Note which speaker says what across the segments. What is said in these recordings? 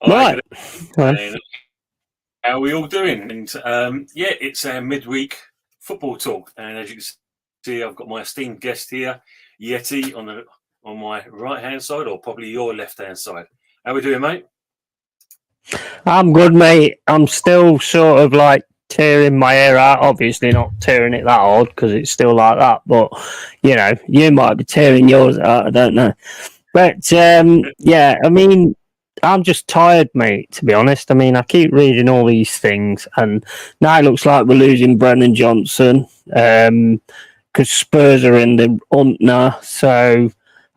Speaker 1: Right.
Speaker 2: And how are we all doing? And it's our midweek football talk. And as you can see, I've got my esteemed guest here, Yeti, on my right hand side, or probably your left hand side. How are we doing, mate?
Speaker 1: I'm good, mate. I'm still sort of like tearing my hair out. Obviously, not tearing it that hard because it's still like that. But you might be tearing yours out. I don't know. But I mean, I'm just tired, mate. To be honest, I mean, I keep reading all these things, and now it looks like we're losing Brennan Johnson because Spurs are in the hunt now. So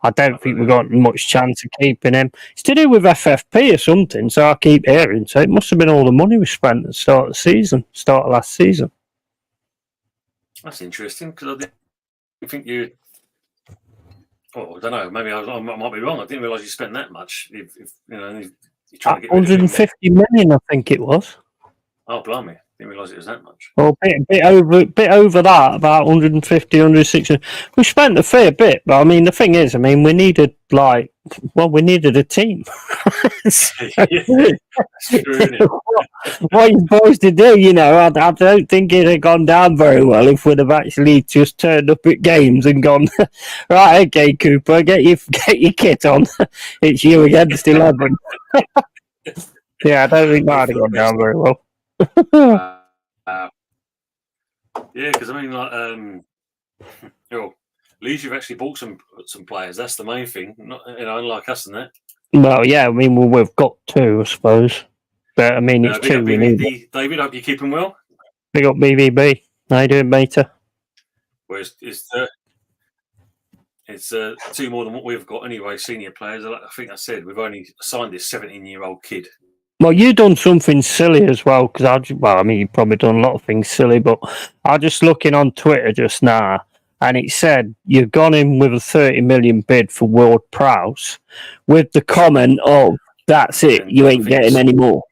Speaker 1: I don't think we've got much chance of keeping him. It's to do with FFP or something, so I keep hearing. So it must have been all the money we spent at the start of last season.
Speaker 2: That's interesting, because I didn't think you... Oh, I don't know. Maybe I might be wrong. I didn't realise you spent that much. If you're trying to get
Speaker 1: 150 million, I think it was.
Speaker 2: Oh, blimey. Didn't realise it was that much.
Speaker 1: Well, bit over that, about 150, 160. We spent a fair bit, but I mean, the thing is, we needed a team.
Speaker 2: That's true,
Speaker 1: what you're supposed to do, I don't think it'd have gone down very well if we'd have actually just turned up at games and gone, right, okay, Cooper, get your kit on. It's you against 11. Yeah, I don't think that would have gone down very well.
Speaker 2: Because Leeds, you've actually bought some players. That's the main thing. Not unlike us and that.
Speaker 1: Well, yeah, we've got two, I suppose. But it's two we need.
Speaker 2: David, hope you keep him well.
Speaker 1: Big up BVB. How you doing, Beta?
Speaker 2: Well, it's two more than what we've got anyway. Senior players. I think I said we've only signed this 17-year-old kid.
Speaker 1: Well, you done something silly as well, because you've probably done a lot of things silly, but I was just looking on Twitter just now, and it said you've gone in with a 30 million bid for Ward-Prowse, with the comment of, that's it, you ain't getting any more.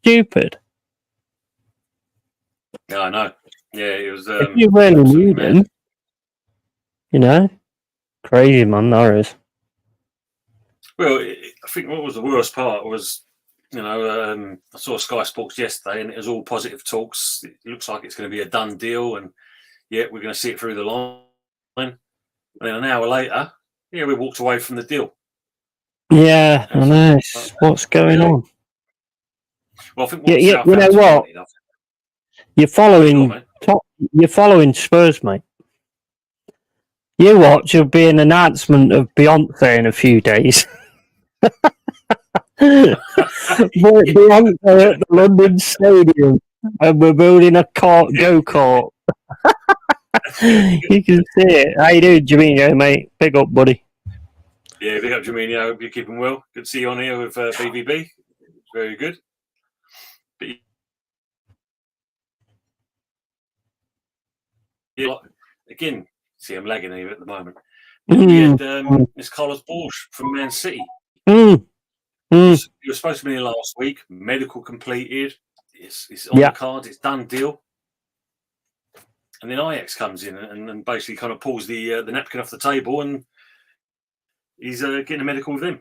Speaker 1: Stupid.
Speaker 2: Yeah, I know. Yeah, it was...
Speaker 1: if you really need him, crazy, man, that is.
Speaker 2: Well, I think what was the worst part was... I saw Sky Sports yesterday, and it was all positive talks. It looks like it's going to be a done deal, and we're going to see it through the line. And then an hour later, we walked away from the deal.
Speaker 1: Yeah, I know. What's going on?
Speaker 2: Well, I think
Speaker 1: you know what? You're following Spurs, mate. You watch, there'll be an announcement of Beyonce in a few days. Beyonce at the London Stadium, and we're building a go-kart. You can see it. How you doing, Jaminho, mate? Big up, buddy.
Speaker 2: Yeah, big up, Jaminho. I hope you're keeping well. Good to see you on here with BVB. Very good. But again, see, I'm lagging here at the moment. We had Miss Carlos Borsch from Man City. You were supposed to be here last week. Medical completed. It's on the cards. It's done deal. And then Ajax comes in and basically kind of pulls the napkin off the table, and he's getting a medical with them.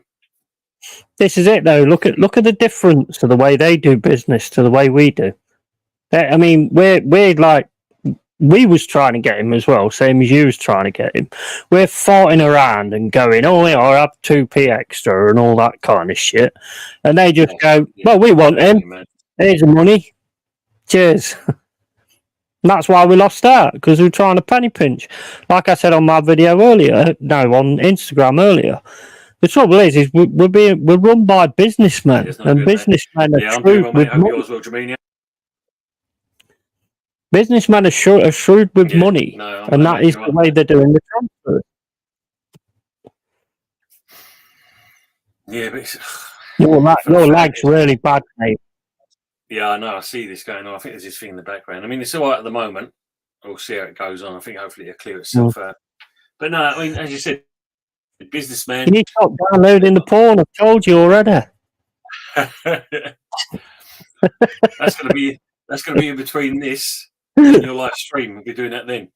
Speaker 1: This is it, though. Look at the difference to the way they do business to the way we do. We're like, we was trying to get him as well, same as you was trying to get him. We're farting around and going, I'll have 2p extra and all that kind of shit. And they just go, well, we want him. Here's the money. Cheers. And that's why we lost out, because we were trying to penny pinch. Like I said on my video on Instagram earlier. The trouble is we're run by businessmen, and businessmen are shrewd with money. Businessmen are shrewd with money, and that is the way they're doing the transfer.
Speaker 2: Yeah, but
Speaker 1: your lag's really bad, mate.
Speaker 2: Yeah, I know. I see this going on. I think there's this thing in the background. It's all right at the moment. We'll see how it goes on. I think hopefully it'll clear itself out. But no, as you said, the businessman.
Speaker 1: You need to stop downloading the porn. I've told you already.
Speaker 2: That's gonna be in between this and your live stream. We'll be doing that then.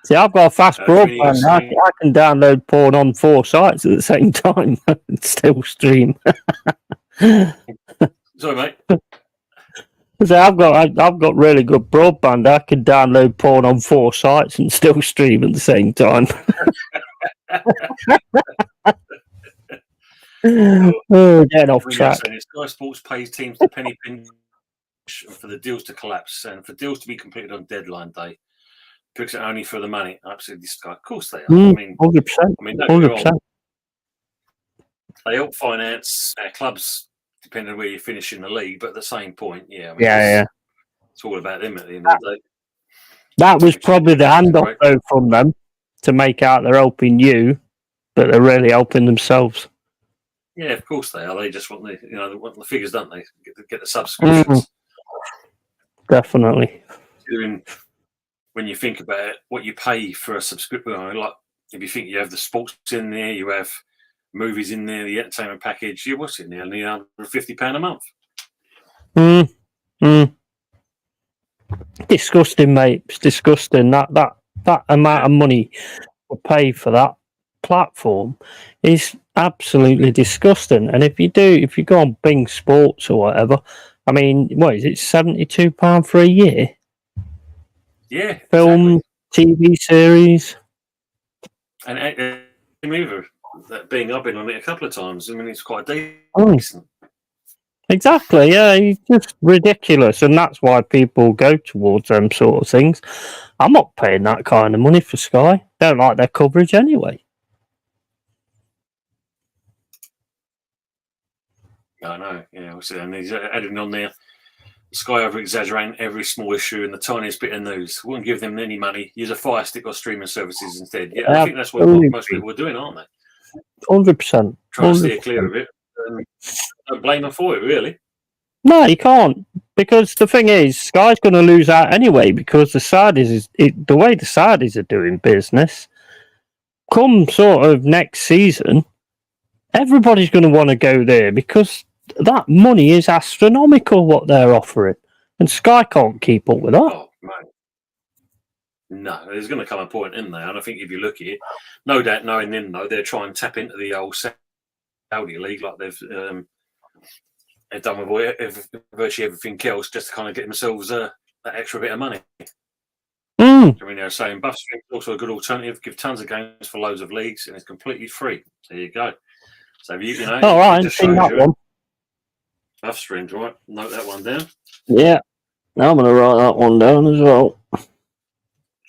Speaker 1: See, I've got a fast
Speaker 2: When you were
Speaker 1: broadband. I
Speaker 2: saying,
Speaker 1: can download porn on 4 sites at the same time and still stream.
Speaker 2: sorry, mate.
Speaker 1: So I've got really good broadband. I can download porn on 4 sites and still stream at the same time. Getting off
Speaker 2: When you were
Speaker 1: track.
Speaker 2: saying it, Sky Sports pays teams to penny pinch for the deals to collapse and for deals to be completed on deadline day. Picks it only for the money. Absolutely, Sky. Of course they are. I mean,
Speaker 1: 100%.
Speaker 2: don't get me
Speaker 1: 100%.
Speaker 2: wrong. They help finance clubs depending on where you finish in the league, but at the same point, yeah, I mean, it's all about them at the end of the day.
Speaker 1: That was probably the handoff though from them to make out they're helping you, but they're really helping themselves.
Speaker 2: Yeah, of course they are. They just want they want the figures, don't they? Get the subscriptions.
Speaker 1: Definitely.
Speaker 2: When you think about it, what you pay for a subscription, like if you think you have the sports in there, you have movies in there, the entertainment package, what's in there? Nearly £150 a month.
Speaker 1: Disgusting, mate. It's disgusting. That amount of money to pay for that platform is absolutely disgusting. And if you go on Bing Sports or whatever, I mean, what is it? £72 for a year?
Speaker 2: Yeah.
Speaker 1: Film, exactly. TV series.
Speaker 2: And that being, I've been on it a couple of times. I mean, it's quite decent.
Speaker 1: Exactly, yeah, it's just ridiculous, and that's why people go towards them sort of things. I'm not paying that kind of money for Sky. Don't like their coverage anyway.
Speaker 2: I know, yeah. And he's adding on there, Sky over-exaggerating every small issue and the tiniest bit of news. Wouldn't give them any money. Use a Fire Stick or streaming services instead. Yeah, I think that's what most people are doing, aren't they?
Speaker 1: 100%.
Speaker 2: Trying to steer clear of it. Don't blame them for it, really.
Speaker 1: No, you can't. Because the thing is, Sky's going to lose out anyway because the Saudis the way the Saudis are doing business, come sort of next season, everybody's going to want to go there because that money is astronomical what they're offering. And Sky can't keep up with that.
Speaker 2: Oh, man. No, there's going to come a point in there. And I think if you look at it, no doubt knowing them, though, they're trying to tap into the old Saudi league like they've done with virtually everything else just to kind of get themselves that extra bit of money. I mean, they're saying BuffStream is also a good alternative, give tons of games for loads of leagues, and it's completely free. So there you go. So you know,
Speaker 1: all right, I've seen that one.
Speaker 2: BuffStream, right? Note that one down.
Speaker 1: Yeah, now I'm going to write that one down as well.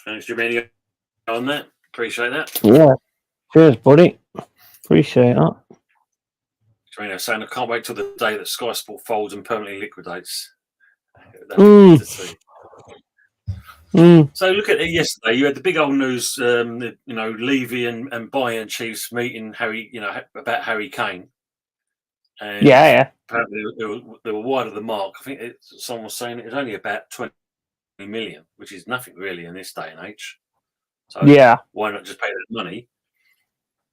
Speaker 2: Thanks, Jermaine, on that. Appreciate that.
Speaker 1: Yeah, cheers, buddy. Appreciate that.
Speaker 2: Jermaine saying, I can't wait till the day that Sky Sport folds and permanently liquidates. So look at it yesterday. You had the big old news, Levy and Bayern chiefs meeting about Harry Kane. And apparently they were wide of the mark. I think someone was saying it was only about 20 million, which is nothing really in this day and age. So why not just pay that money?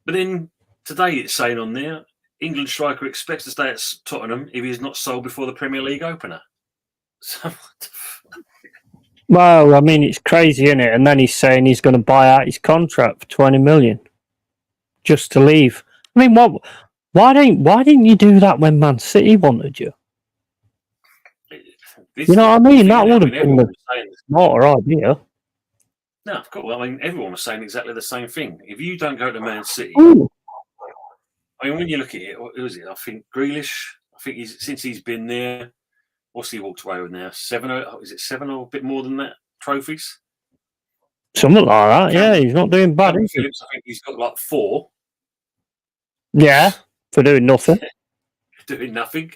Speaker 2: But then today it's saying on there, England striker expects to stay at Tottenham if he's not sold before the Premier League opener. So
Speaker 1: well, I mean, it's crazy, isn't it? And then he's saying he's going to buy out his contract for 20 million just to leave. I mean, why didn't you do that when Man City wanted you? You know what I mean? That would have been the smarter idea.
Speaker 2: No, of course. I mean, everyone was saying exactly the same thing. If you don't go to Man City, I mean, when you look at it, who is it? I think Grealish. I think since he's been there, what's he walked away with now? 7 or a bit more than that trophies?
Speaker 1: Something like that. Yeah, he's not doing bad.
Speaker 2: Phillips, I think he's got like 4.
Speaker 1: Yeah, for doing nothing.
Speaker 2: Doing nothing,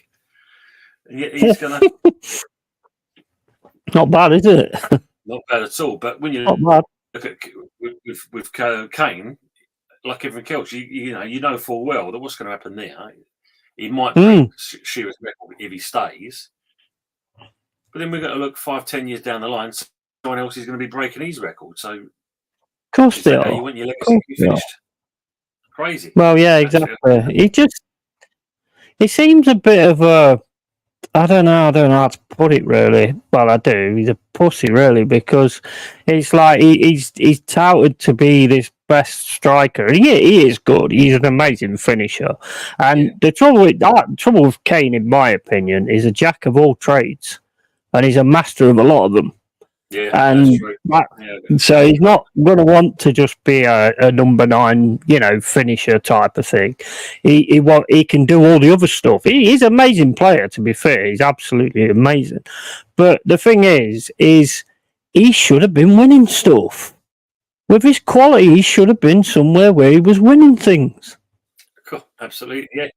Speaker 2: and yet he's gonna.
Speaker 1: Not bad, is it?
Speaker 2: Not bad at all. But when you look at with Kane, like everything else, you know full well that what's going to happen there. He might break Shearer's record if he stays. But then we've got to look 5-10 years down the line. Someone else is going to be breaking his record. So, of
Speaker 1: course they are.
Speaker 2: You want your legacy to be finished. Crazy.
Speaker 1: Well, yeah, exactly. He seems a bit of I don't know how to put it really. Well, I do. He's a pussy really because it's like he's touted to be this best striker. And he is good. He's an amazing finisher. And the trouble with Kane, in my opinion, is a jack of all trades, and he's a master of a lot of them.
Speaker 2: Yeah,
Speaker 1: And
Speaker 2: that's true.
Speaker 1: so he's not going to want to just be a number 9, finisher type of thing. He can do all the other stuff. He's an amazing player, to be fair. He's absolutely amazing. But the thing is he should have been winning stuff. With his quality, he should have been somewhere where he was winning things.
Speaker 2: Cool. Absolutely, yeah.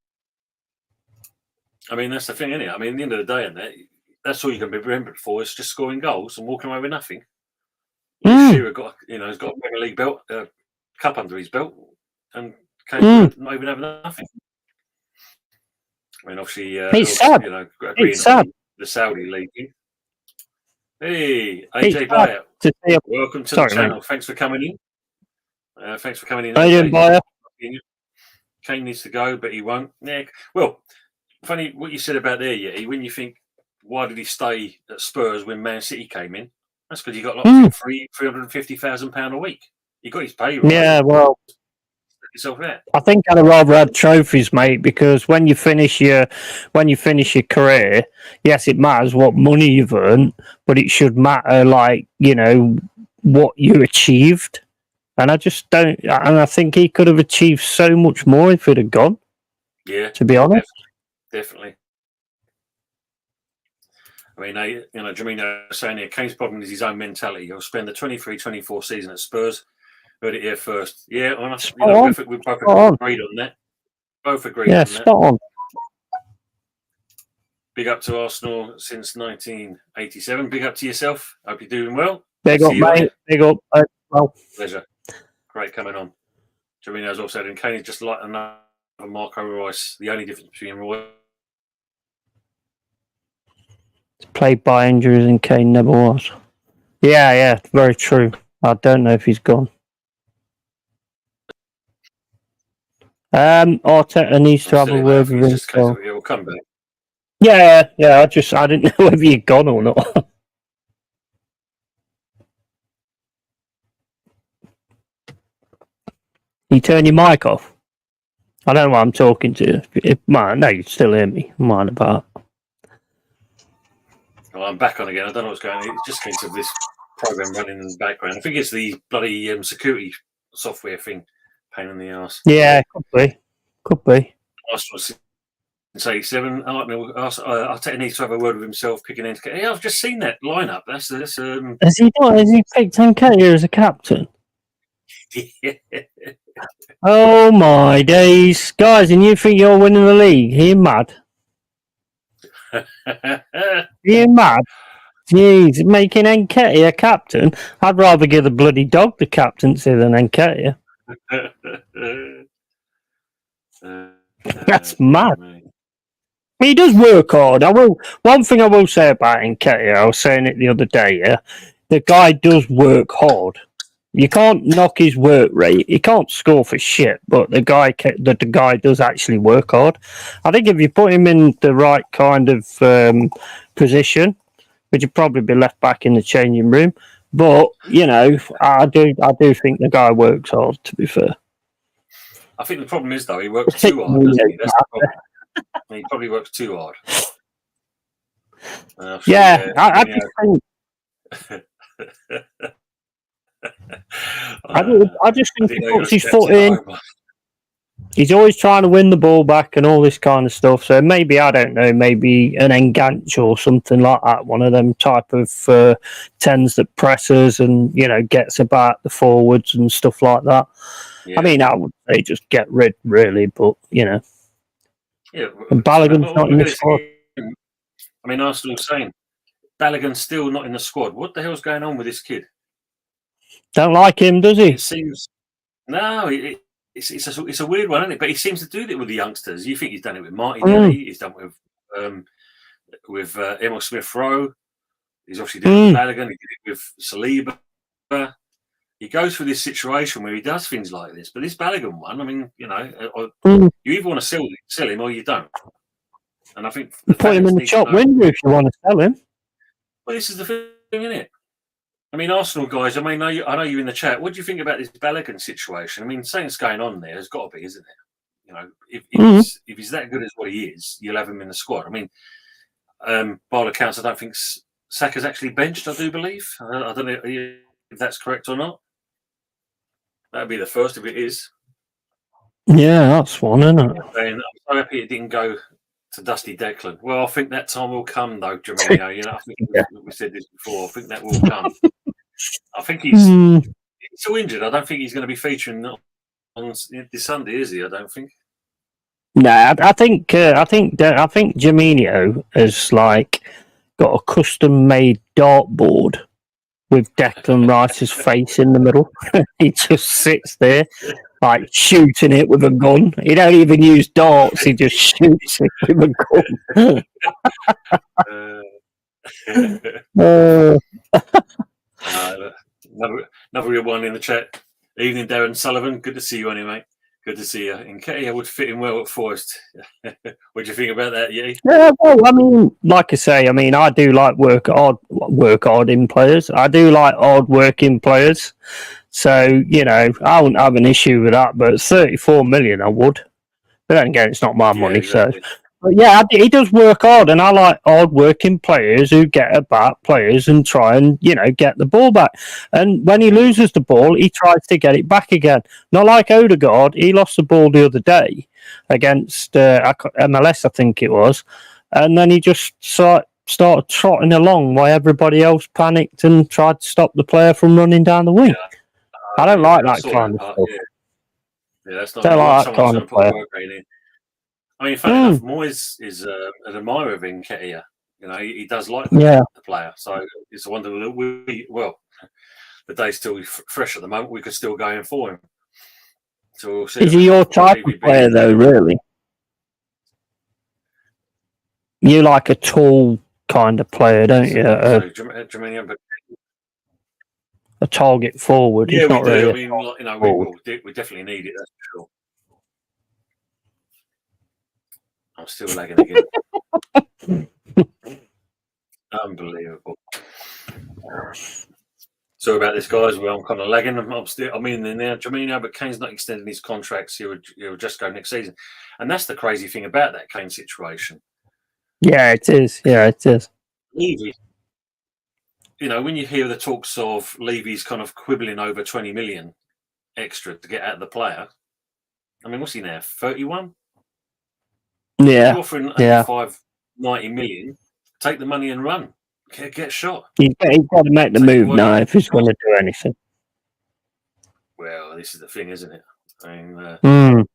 Speaker 2: I mean, that's the thing, isn't it? I mean, at the end of the day, and that's all you can be remembered for is just scoring goals and walking away with nothing. Shearer got, he's got a Premier League belt, cup under his belt, and not even having nothing. I mean, obviously,
Speaker 1: it's sad.
Speaker 2: It's sad. The Saudi league. Hey, AJ Bayer, welcome to the channel. Mate. Thanks for coming in. Thanks for coming in.
Speaker 1: AJ Bayer.
Speaker 2: Kane needs to go, but he won't. Yeah. Well, funny what you said about there, Yeti. When you think, why did he stay at Spurs when Man City came in? That's because he got like £350,000 a week. He got his pay. Right?
Speaker 1: Yeah, well, I think I'd have rather had trophies, mate, because when you finish your career, yes, it matters what money you've earned, but it should matter, like, what you achieved. And I just don't. And I think he could have achieved so much more if he'd have gone.
Speaker 2: Yeah,
Speaker 1: to be honest,
Speaker 2: definitely. I mean, Jamino was saying here, Kane's problem is his own mentality. He'll spend the 23-24 season at Spurs. Heard it here first. Yeah, we both agreed on that. Both agreed on that.
Speaker 1: Spot on.
Speaker 2: Big up to Arsenal since 1987. Big up to yourself. Hope you're doing well.
Speaker 1: Big up, mate. Big up. Well,
Speaker 2: pleasure. Great coming on. Jamino's also said, and Kane is just like another Marco Reus. The only difference between Reus
Speaker 1: played by injuries and Kane never was. Yeah, very true. I don't know if he's gone. Arteta needs to have a word with himself.
Speaker 2: He'll come back.
Speaker 1: Yeah. I didn't know whether you'd gone or not. You turn your mic off. I don't know what I'm talking to. No, you still hear me. Mind about.
Speaker 2: Well, I'm back on again. I don't know what's going on. It just came to this program running in the background. I think it's the bloody security software thing. Pain in the arse.
Speaker 1: Yeah, could be.
Speaker 2: Arsenal since 87. Arteta needs to have a word with himself, picking Nketiah. Yeah, I've just seen that lineup. That's
Speaker 1: Has he picked Nketiah as a captain?
Speaker 2: Yeah.
Speaker 1: Oh my days, guys! And you think you're winning the league? Are you mad? Are you mad? Jeez, making Nketiah a captain. I'd rather give the bloody dog the captaincy than Nketiah. That's mad. He does work hard. One thing I will say about Nketiah, I was saying it the other day, yeah? The guy does work hard. You can't knock his work rate. He can't score for shit, but the guy does actually work hard. I think if you put him in the right kind of position, which would probably be left back in the changing room. But I do think the guy works hard. To be fair,
Speaker 2: I think the problem is though he works too hard. Doesn't he? That's the problem. He probably works too hard.
Speaker 1: I just think. I just think he puts his foot in. He's always trying to win the ball back and all this kind of stuff. So maybe, I don't know, maybe an Enganche or something like that. One of them type of 10s that presses and, gets about the forwards and stuff like that. Yeah. I mean, I would say just get rid, really, but, Yeah. And Balogun's not in the squad.
Speaker 2: I mean, Arsenal's saying Balogun's still not in the squad. What the hell's going on with this kid?
Speaker 1: Don't like him, does he?
Speaker 2: It seems no. It's a weird one, isn't it? But he seems to do that with the youngsters. You think he's done it with Martinelli? He's done it with Emil Smith-Rowe. He's obviously doing it with Balogun. He did it with Saliba. He goes through this situation where he does things like this. But this Balogun one, I mean, you either want to sell him or you don't. And I think the
Speaker 1: put him in the shop window if you want to sell him.
Speaker 2: Well, this is the thing, isn't it? I mean, Arsenal guys. I mean, I know you're in the chat. What do you think about this Balogun situation? I mean, something's going on there. There's got to be, isn't there? You know, if he's that good as what he is, you'll have him in the squad. I mean, by all accounts, I don't think Saka's actually benched. I do believe. I don't know if that's correct or not. That'd be the first if it is.
Speaker 1: Yeah, that's one, isn't it?
Speaker 2: I'm so happy it didn't go to Dusty Declan. Well, I think that time will come, though, Jaminho. You know, I think we said this before. I think that will come. I think he's still injured. I don't think he's going to be featuring on this Sunday, is he? I don't think.
Speaker 1: No, I think Jaminho has like got a custom-made dartboard with Declan Rice's face in the middle. He just sits there, like shooting it with a gun. He don't even use darts. He just shoots it with a gun.
Speaker 2: Another real one in the chat. Evening, Darren Sullivan. Good to see you, anyway, mate. Good to see you. Nketiah would fit in well at Forest. What do you think about that, Yeti?
Speaker 1: Yeah, well, I mean, like I say, I mean, I do like work hard in players. I do like hard working players. So, you know, I wouldn't have an issue with that. But 34 million, I would. But then again, it's not my money, exactly. So. But yeah, he does work hard, and I like hard-working players who get about players and try and, you know, get the ball back. And when he loses the ball, he tries to get it back again. Not like Odegaard. He lost the ball the other day against MLS, I think it was, and then he just started trotting along while everybody else panicked and tried to stop the player from running down the wing. Yeah. I don't like that kind of stuff.
Speaker 2: Yeah, that's not. Don't like that kind of player. I mean, funny enough, Moyes is an admirer of Nketiah. You know, he does like the player. So it's a wonder that the day's still fresh at the moment. We could still go in for him. So we'll see. Is
Speaker 1: he your type of player, though, really? You like a tall kind of player, don't you? A target forward.
Speaker 2: Yeah,
Speaker 1: we
Speaker 2: do. Really, I mean, we definitely need it, that's for sure. I'm still lagging again. Unbelievable. So about this, guys, I'm kind of lagging. I'm in there now, Jaminho, but Kane's not extending his contracts. He'll just go next season. And that's the crazy thing about that Kane situation.
Speaker 1: Yeah, it is.
Speaker 2: Levy, you know, when you hear the talks of Levy's kind of quibbling over 20 million extra to get out of the player, I mean, what's he now, 31?
Speaker 1: Yeah.
Speaker 2: You're offering 85, 90 million, take the money and run. Get shot.
Speaker 1: He's got to make the move now if he's going to do anything.
Speaker 2: Well, this is the thing, isn't it? I mean, the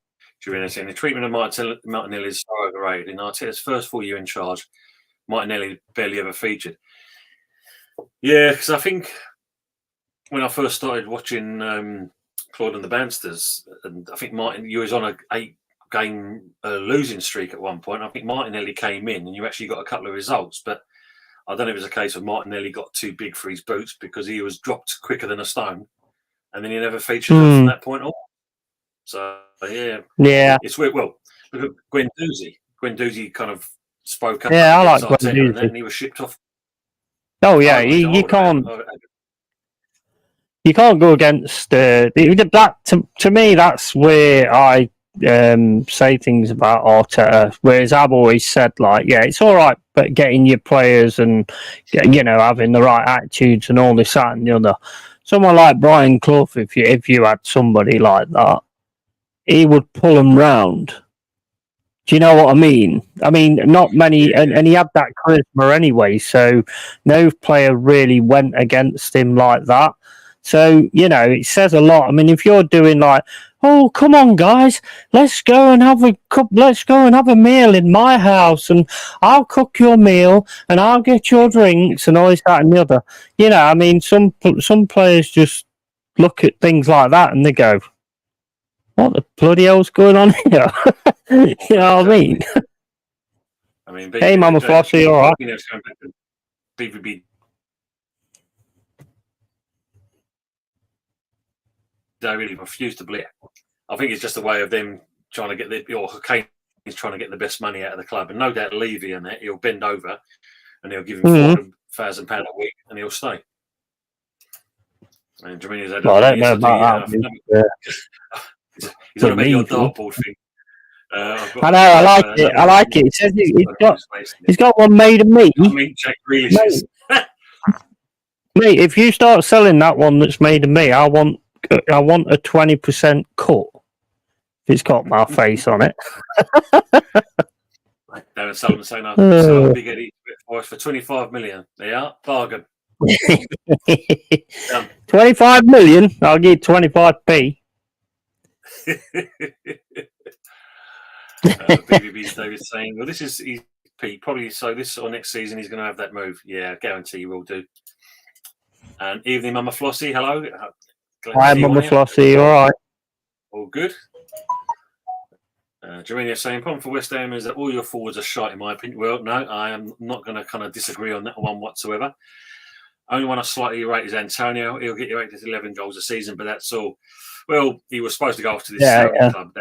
Speaker 2: treatment of Martinelli is so overrated. In Arteta's first full year in charge, Martinelli barely ever featured. Yeah, because I think when I first started watching Claude and the Bansters, and I think you was on a 8-game losing streak at one point. I think Martinelli came in and you actually got a couple of results, but I don't know if it was a case of Martinelli got too big for his boots because he was dropped quicker than a stone, and then he never featured from that point on. So yeah, it's weird. Well, look at Guendouzi. Guendouzi kind of spoke up.
Speaker 1: Yeah, I like Guendouzi,
Speaker 2: and he was shipped off.
Speaker 1: Oh yeah, you can't. You can't go against that. To me, that's where I say things about Arteta. Whereas I've always said, like, yeah, it's all right, but getting your players and having the right attitudes and all this, that, and the other. Someone like Brian Clough, if you had somebody like that, he would pull them round. Do you know what I mean? I mean, not many, and he had that charisma anyway. So no player really went against him like that. So, it says a lot. I mean, if you're doing like, oh, come on, guys, let's go and have a meal in my house, and I'll cook your meal, and I'll get your drinks, and all this, that, and the other. I mean, some players just look at things like that and they go, what the bloody hell's going on here? You know what I mean?
Speaker 2: I mean,
Speaker 1: hey, Mama Flossie, all right?
Speaker 2: BVB. They really refuse to believe. I think it's just a way of them trying to get Kane he's trying to get the best money out of the club. And no doubt Levy and that, he'll bend over and he'll give him £400,000 a week and he'll stay. And Jermaine's had
Speaker 1: I don't know about that.
Speaker 2: He's on about your dartboard thing.
Speaker 1: I know, I like it. I like it. It says he's got one made of me.
Speaker 2: I mean, Jack Grealish.
Speaker 1: Mate, if you start selling that one that's made of me, I want a 20% cut. It's got my face on it.
Speaker 2: Darren Sullivan saying, "I sell a big Eddie for 25 million. They are bargain."
Speaker 1: 25 million. I'll give 25p.
Speaker 2: BBB's David saying, "Well, this is Pete. Probably so. This or next season, he's going to have that move. Yeah, I guarantee he will do." And evening, Mama Flossie. Hello.
Speaker 1: Hi, Mama Flossie. All right.
Speaker 2: All good. Jermaine saying, problem for West Ham is that all your forwards are shite, in my opinion. Well, no, I am not going to kind of disagree on that one whatsoever. Only one I slightly rate is Antonio. He'll get you 8 to 11 goals a season, but that's all. Well, he was supposed to go off to this club.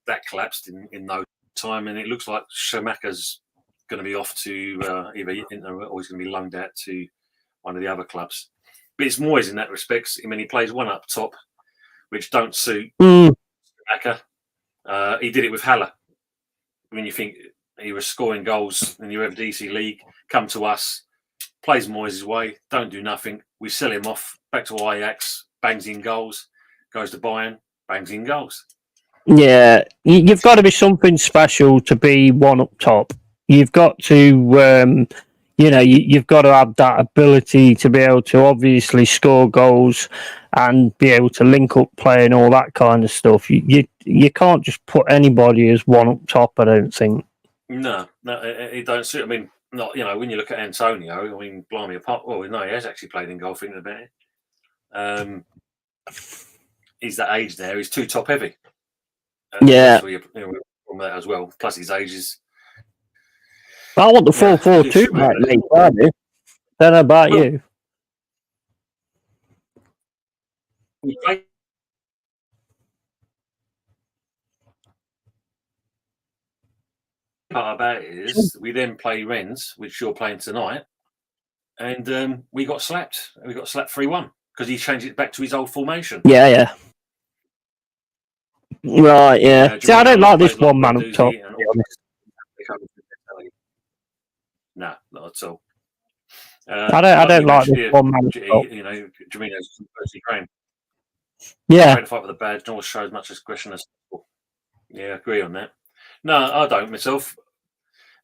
Speaker 2: That collapsed in no time, and it looks like Shamaka's going to be off to either Inter or he's going to be loaned out to one of the other clubs. But it's Moyes in that respect. I mean, he plays one up top, which don't suit Shamaka. He did it with Haller. When you think he was scoring goals in the Eredivisie League, come to us, plays Moyes' way, don't do nothing. We sell him off back to Ajax, bangs in goals, goes to Bayern, bangs in goals.
Speaker 1: Yeah, you've got to be something special to be one up top. You've got to, you've got to have that ability to be able to obviously score goals and be able to link up play and all that kind of stuff. You can't just put anybody as one up top, I don't think.
Speaker 2: No, it don't suit. I mean, not when you look at Antonio, I mean, blimey, apart. Well, no, he has actually played in goal. Thinking about it, he's that age now. He's too top heavy.
Speaker 1: Yeah,
Speaker 2: from that as well. Plus his age is.
Speaker 1: I want the 4-4-2, mate. I do. Don't know about you.
Speaker 2: Part about it is we then play Rennes, which you're playing tonight, and we got slapped. We got slapped 3-1 because he changed it back to his old formation.
Speaker 1: Yeah. Right, yeah. See, I don't like this one man up top.
Speaker 2: No, not at all.
Speaker 1: I don't like this one man up top.
Speaker 2: Jamino's firstly Graham.
Speaker 1: Yeah.
Speaker 2: Trying to fight with a badge and always show as much aggression as possible. Yeah, I agree on that. No, I don't myself.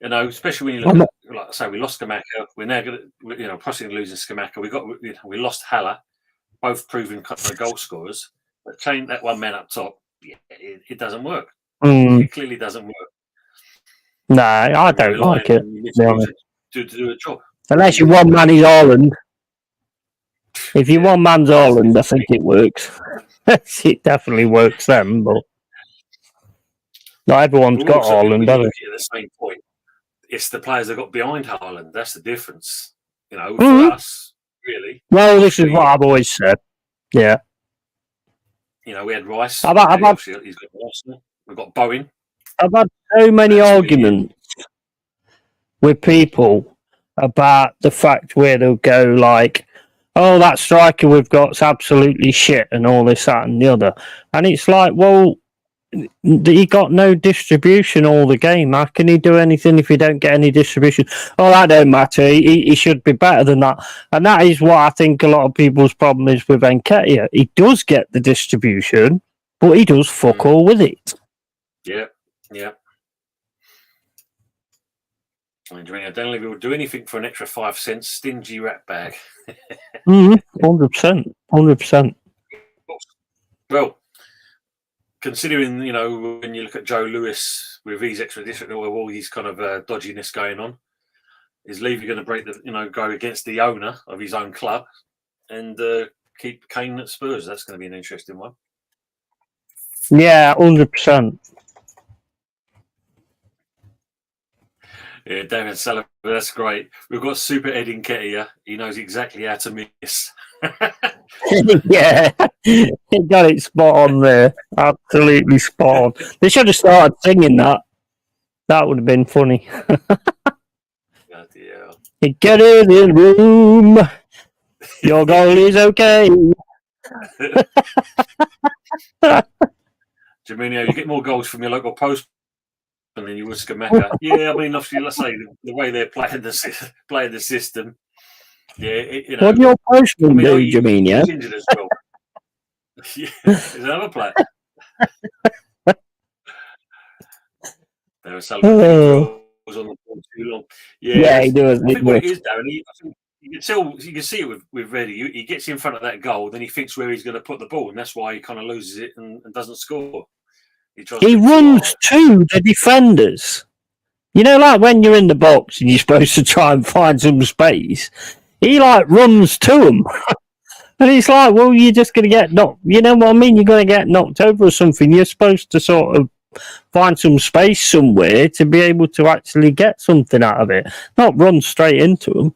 Speaker 2: Especially when you look at, like I say, we lost Skamaka. We're now going to, possibly losing Skamaka. We lost Haller, both proven goal scorers. But change that one man up top, it doesn't work. It clearly doesn't work.
Speaker 1: No, I don't like it.
Speaker 2: To do a job.
Speaker 1: Unless you one man is Haaland. If you one man's Haaland, I think it works. It definitely works then, but not everyone's got Haaland, does it?
Speaker 2: At the same point, it's the players that got behind Haaland. That's the difference. For us, really.
Speaker 1: Well, this is what I've always said. Yeah.
Speaker 2: We had Rice.
Speaker 1: He's got
Speaker 2: Arsenal. We've got Bowen.
Speaker 1: I've had so many arguments with people about the fact where they'll go like, oh, that striker we've got's absolutely shit and all this, that and the other. And it's like, well, he got no distribution all the game. How can he do anything if he don't get any distribution? Oh, that don't matter. He should be better than that. And that is what I think a lot of people's problem is with Nketiah. He does get the distribution, but he does fuck all with it.
Speaker 2: Yeah. I don't think we would do anything for an extra 5 cents. Stingy rat bag.
Speaker 1: 100%.
Speaker 2: Well, considering, when you look at Joe Lewis with his expedition, or all his kind of dodginess going on, is Levy going to break go against the owner of his own club and keep Kane at Spurs? That's going to be an interesting one.
Speaker 1: Yeah, 100%.
Speaker 2: Yeah, David Sullivan, that's great. We've got Super Ed Nketiah. He knows exactly how to miss.
Speaker 1: Yeah, he got it spot on there. Absolutely spot on. They should have started singing that. That would have been funny.
Speaker 2: Yeah.
Speaker 1: Get in the room. Your goal is okay.
Speaker 2: Jaminio, you get more goals from your local post than you would Skamaka. Yeah, I mean, obviously, let's say the way they're playing the system. Yeah,
Speaker 1: What do your postman do, Jaminio?
Speaker 2: He's injured as well. Yeah, there's another player. There was some goals on the ball too long.
Speaker 1: Yeah, he does.
Speaker 2: I think what it is, Darren, you can see it with Reddy. He gets in front of that goal, then he thinks where he's going to put the ball, and that's why he kind of loses it and doesn't score. He
Speaker 1: runs to the defenders. You know, like when you're in the box and you're supposed to try and find some space, he like runs to them. And it's like, well, you're just going to get knocked. You know what I mean? You're going to get knocked over or something. You're supposed to sort of find some space somewhere to be able to actually get something out of it, not run straight into them.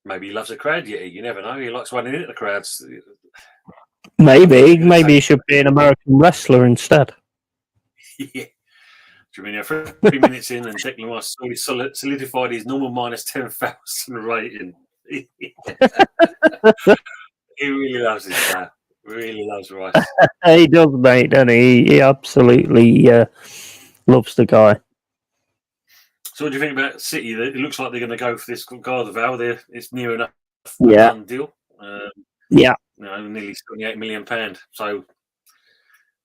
Speaker 2: Maybe he loves a crowd, Yeti. You never know. He likes running into the crowds.
Speaker 1: Maybe he should be an American wrestler instead.
Speaker 2: Yeah. Do you mean 3 minutes in and Declan Rice already solidified his normal minus 10,000 rating? He really loves this guy. Really loves Rice.
Speaker 1: He does, mate, doesn't he? He absolutely loves the guy.
Speaker 2: So, what do you think about City? It looks like they're going to go for this Gardaval. It's near enough
Speaker 1: done
Speaker 2: deal. Nearly £28 million. So,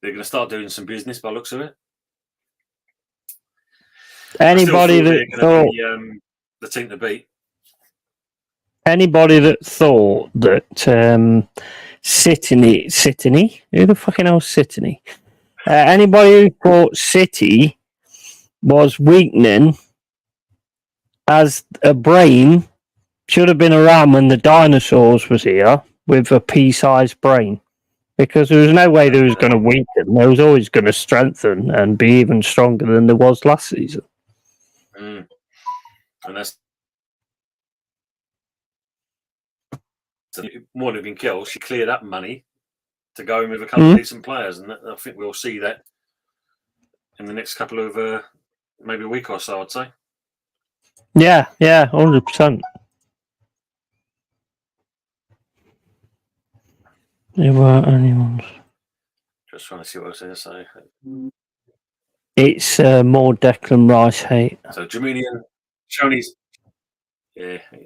Speaker 2: they're going to start doing some business by the looks of it.
Speaker 1: Anybody that thought
Speaker 2: the team to beat.
Speaker 1: Anybody that thought that City, who the fucking hell's City? Anybody who thought City was weakening as a brain should have been around when the dinosaurs was here with a pea-sized brain, because there was no way they was going to weaken. They was always going to strengthen and be even stronger than there was last season.
Speaker 2: And that's more than been killed. She cleared up money to go in with a couple of decent players, and I think we'll see that in the next couple of maybe a week or so, I'd say.
Speaker 1: Yeah, 100%. There weren't anyone's.
Speaker 2: Just trying to see what I was going to say.
Speaker 1: It's more Declan Rice hate.
Speaker 2: So Jaminian shown his,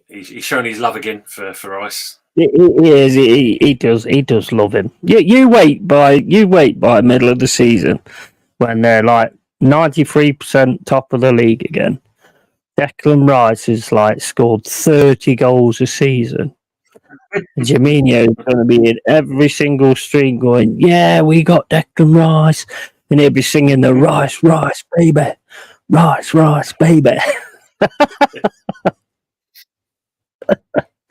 Speaker 2: he's shown his love again for Rice.
Speaker 1: He is. He does love him. You wait by the middle of the season when they're like 93% top of the league again. Declan Rice is like scored 30 goals a season. Jaminio is going to be in every single stream going, yeah, we got Declan Rice. And he'll be singing the Rice, baby. Rice, baby.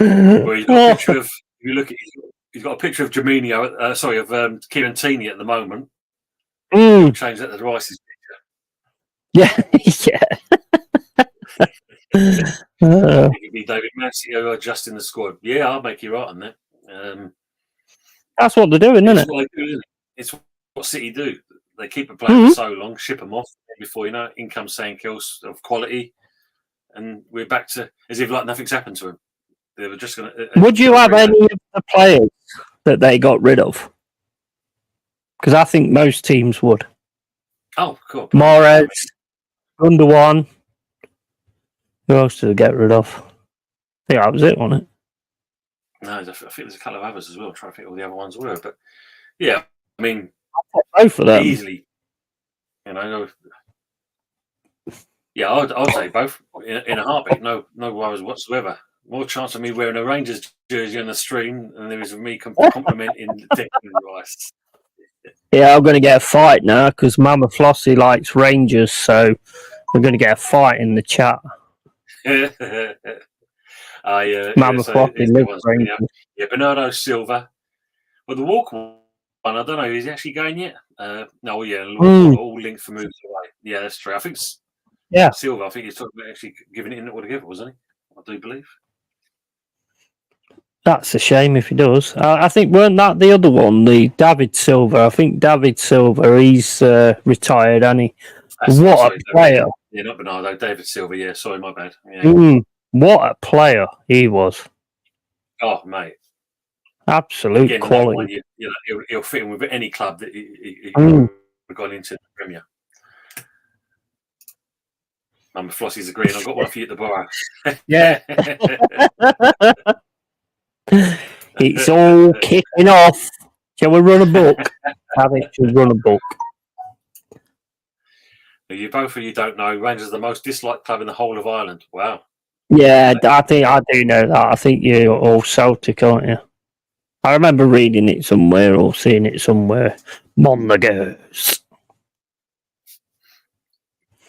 Speaker 2: Well, he's got a picture of, if you look at he's got a picture of Jaminio, of Kieran Tierney at the moment. He'll change that to Rice's
Speaker 1: picture. Yeah.
Speaker 2: It could be David Massey adjusting the squad. Yeah, I'll make you right on that.
Speaker 1: That's what they're doing, isn't it?
Speaker 2: It's what City do. They keep a player for so long, ship them off, before you know it, in comes something else of quality, and we're back to as if like nothing's happened to him. They were just going to.
Speaker 1: Would you have any of the players that they got rid of? Because I think most teams would.
Speaker 2: Oh, cool.
Speaker 1: Mahrez, Gundogan. Who else did they get rid of? I think that was it, wasn't it?
Speaker 2: No, I think there's a couple of others as well. I'm trying to think what the other ones were, but yeah, I mean,
Speaker 1: both of them
Speaker 2: easily. You know, yeah, I'd say both in a heartbeat. No worries whatsoever. More chance of me wearing a Rangers jersey on the stream than there is of me complimenting Declan Rice.
Speaker 1: Yeah, I'm going to get a fight now because Mama Flossie likes Rangers, so we're going to get a fight in the chat. Mama Flossie lives Rangers.
Speaker 2: Yeah, Bernardo Silva. Well, the Walker one, I don't know. Is he actually going yet? No, yeah, all linked for moves away. Yeah, that's true. I think.
Speaker 1: Yeah,
Speaker 2: Silva. I think he's talking about actually giving it in altogether, wasn't he? I do believe.
Speaker 1: That's a shame if he does. I think weren't that the other one, the David Silva? I think David Silva, he's retired, and he. What a player!
Speaker 2: Yeah, not Bernardo, David Silva. Yeah, sorry, my bad. Yeah.
Speaker 1: What a player he was!
Speaker 2: Oh, mate,
Speaker 1: Absolute
Speaker 2: again,
Speaker 1: quality.
Speaker 2: He'll fit in with any club that he would have gone into the Premier. Mama Flossie's agreeing. I've got one for you at the bar.
Speaker 1: Yeah. It's all kicking off. Shall we run a book? I think we should run a book.
Speaker 2: You both of you don't know Rangers are the most disliked club in the whole of Ireland. Wow.
Speaker 1: Yeah, I think I do know that. I think you're all Celtic, aren't you? I remember reading it somewhere or seeing it somewhere. Monagers.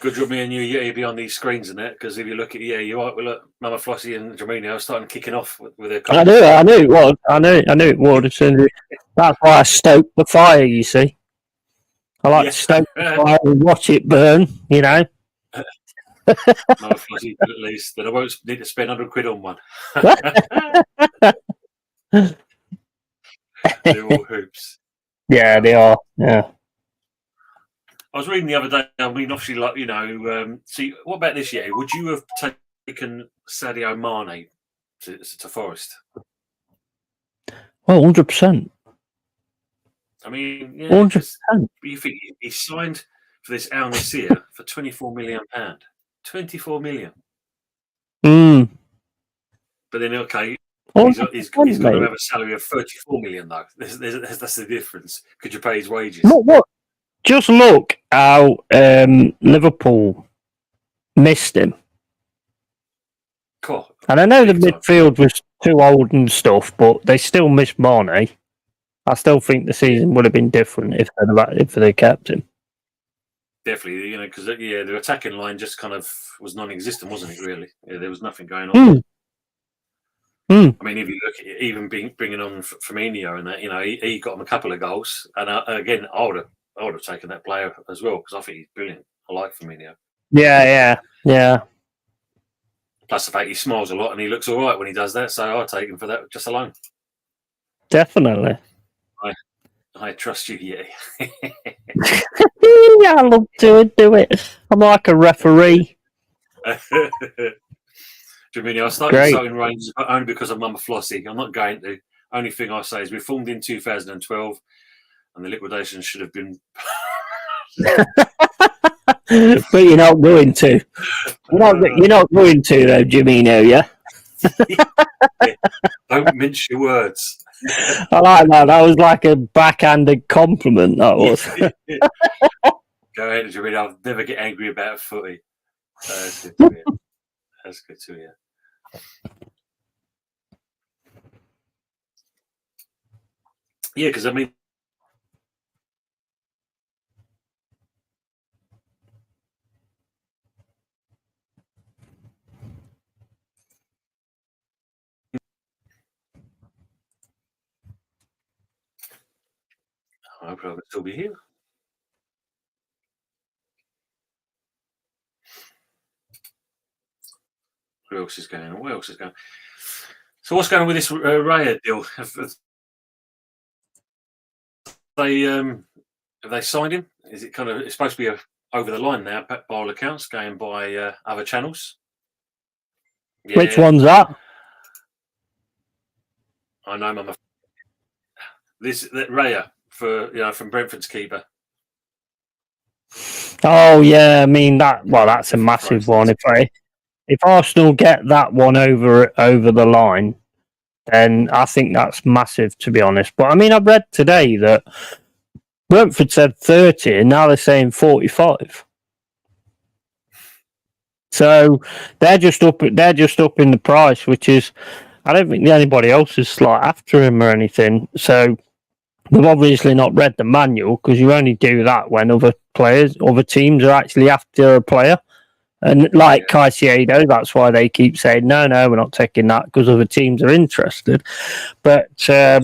Speaker 2: Good job, me and you be on these screens and that, because if you look at you're right. Well, look, Mama Flossie and Germino starting kicking off with their.
Speaker 1: I knew it was. I knew it would. That's why I stoked the fire. You see, I like to stoke the fire and watch it burn. You know.
Speaker 2: Mama Flossie, at least, then I won't need to spend £100 on one. They're all hoops.
Speaker 1: Yeah, they are. Yeah.
Speaker 2: I was reading the other day. I mean, obviously, see, what about this year? Would you have taken Sadio Mane to Forest?
Speaker 1: Well, 100%.
Speaker 2: I mean,
Speaker 1: 100%.
Speaker 2: You think he signed for this Al Nassr for £24 million? 24 million. But then, okay, he's going to have a salary of 34 million, though. That's the difference. Could you pay his wages?
Speaker 1: What? Just look how Liverpool missed him.
Speaker 2: Cool.
Speaker 1: And I know the midfield was too old and stuff, but they still missed Mane. I still think the season would have been different if they kept him.
Speaker 2: Definitely, because the attacking line just kind of was non-existent, wasn't it? Really, there was nothing going on. I mean, if you look at it, even bringing on Firmino and that, he got him a couple of goals. And again, I would have taken that player as well, because I think he's brilliant. I like Firmino. Yeah. Plus the fact he smiles a lot and he looks all right when he does that, so I'll take him for that just alone.
Speaker 1: Definitely.
Speaker 2: I trust you, yeah.
Speaker 1: Yeah, I love to do it. I'm like a referee.
Speaker 2: I started starting Rangers only because of Mama Flossie. I'm not going to. Only thing I say is we formed in 2012 and the liquidation should have been...
Speaker 1: But you're not going to. You're not going to, though, Jimino, yeah?
Speaker 2: Don't mince your words.
Speaker 1: I like that. That was like a backhanded compliment, that was.
Speaker 2: Go ahead, Jimino. I'll never get angry about footy. That's good to hear. That's good to hear. Yeah, because I mean, I hope I'll still be here. What else is going on? So what's going on with this Raya deal? Have they signed him? Is it it's supposed to be over the line now, by all accounts, going by other channels?
Speaker 1: Yeah. Which one's that?
Speaker 2: I know, Mama. That Raya from Brentford's keeper.
Speaker 1: Oh yeah, I mean that's a massive one. If Arsenal get that one over the line, then I think that's massive, to be honest. But I mean, I read today that Brentford said 30, and now they're saying 45. So they're just up in the price, which is, I don't think anybody else is after him or anything. So they've obviously not read the manual, because you only do that when other teams are actually after a player. And like Caicedo, that's why they keep saying, no, we're not taking that, because other teams are interested. But, I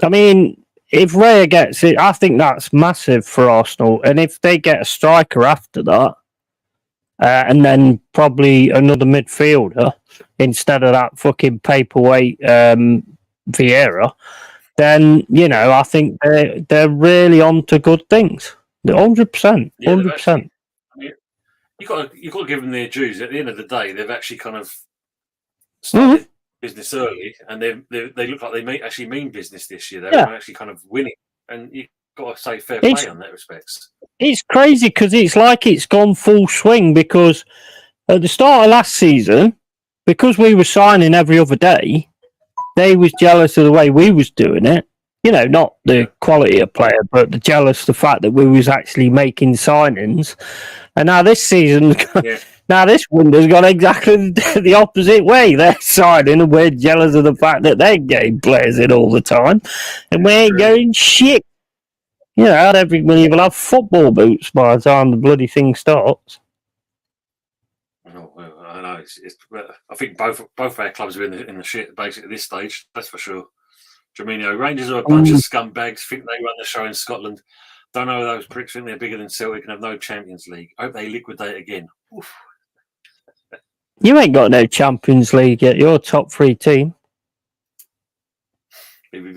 Speaker 1: mean, if Raya gets it, I think that's massive for Arsenal. And if they get a striker after that, and then probably another midfielder instead of that fucking paperweight Vieira, then, I think they're really on to good things. 100%. 100%.
Speaker 2: You've got to give them their dues. At the end of the day, they've actually kind of started business early, and they look like they actually mean business this year. They're actually kind of winning, and you've got to say fair play on that respects.
Speaker 1: It's crazy because it's like it's gone full swing, because at the start of last season, because we were signing every other day, they was jealous of the way we was doing it. You know, not the quality of player, but the jealous the fact that we was actually making signings. And now this season, now this window's gone exactly the opposite way. They're signing, and we're jealous of the fact that they're getting players in all the time, and we ain't going shit. You know, everybody will have football boots by the time the bloody thing starts.
Speaker 2: Oh, well, I know. I think both our clubs are in the shit basically at this stage. That's for sure. Jaminio, Rangers are a bunch of scumbags. Think they run the show in Scotland. Don't know those pricks. Think they're bigger than Celtic and have no Champions League. Hope they liquidate again. Oof.
Speaker 1: You ain't got no Champions League yet. You're a top 3 team.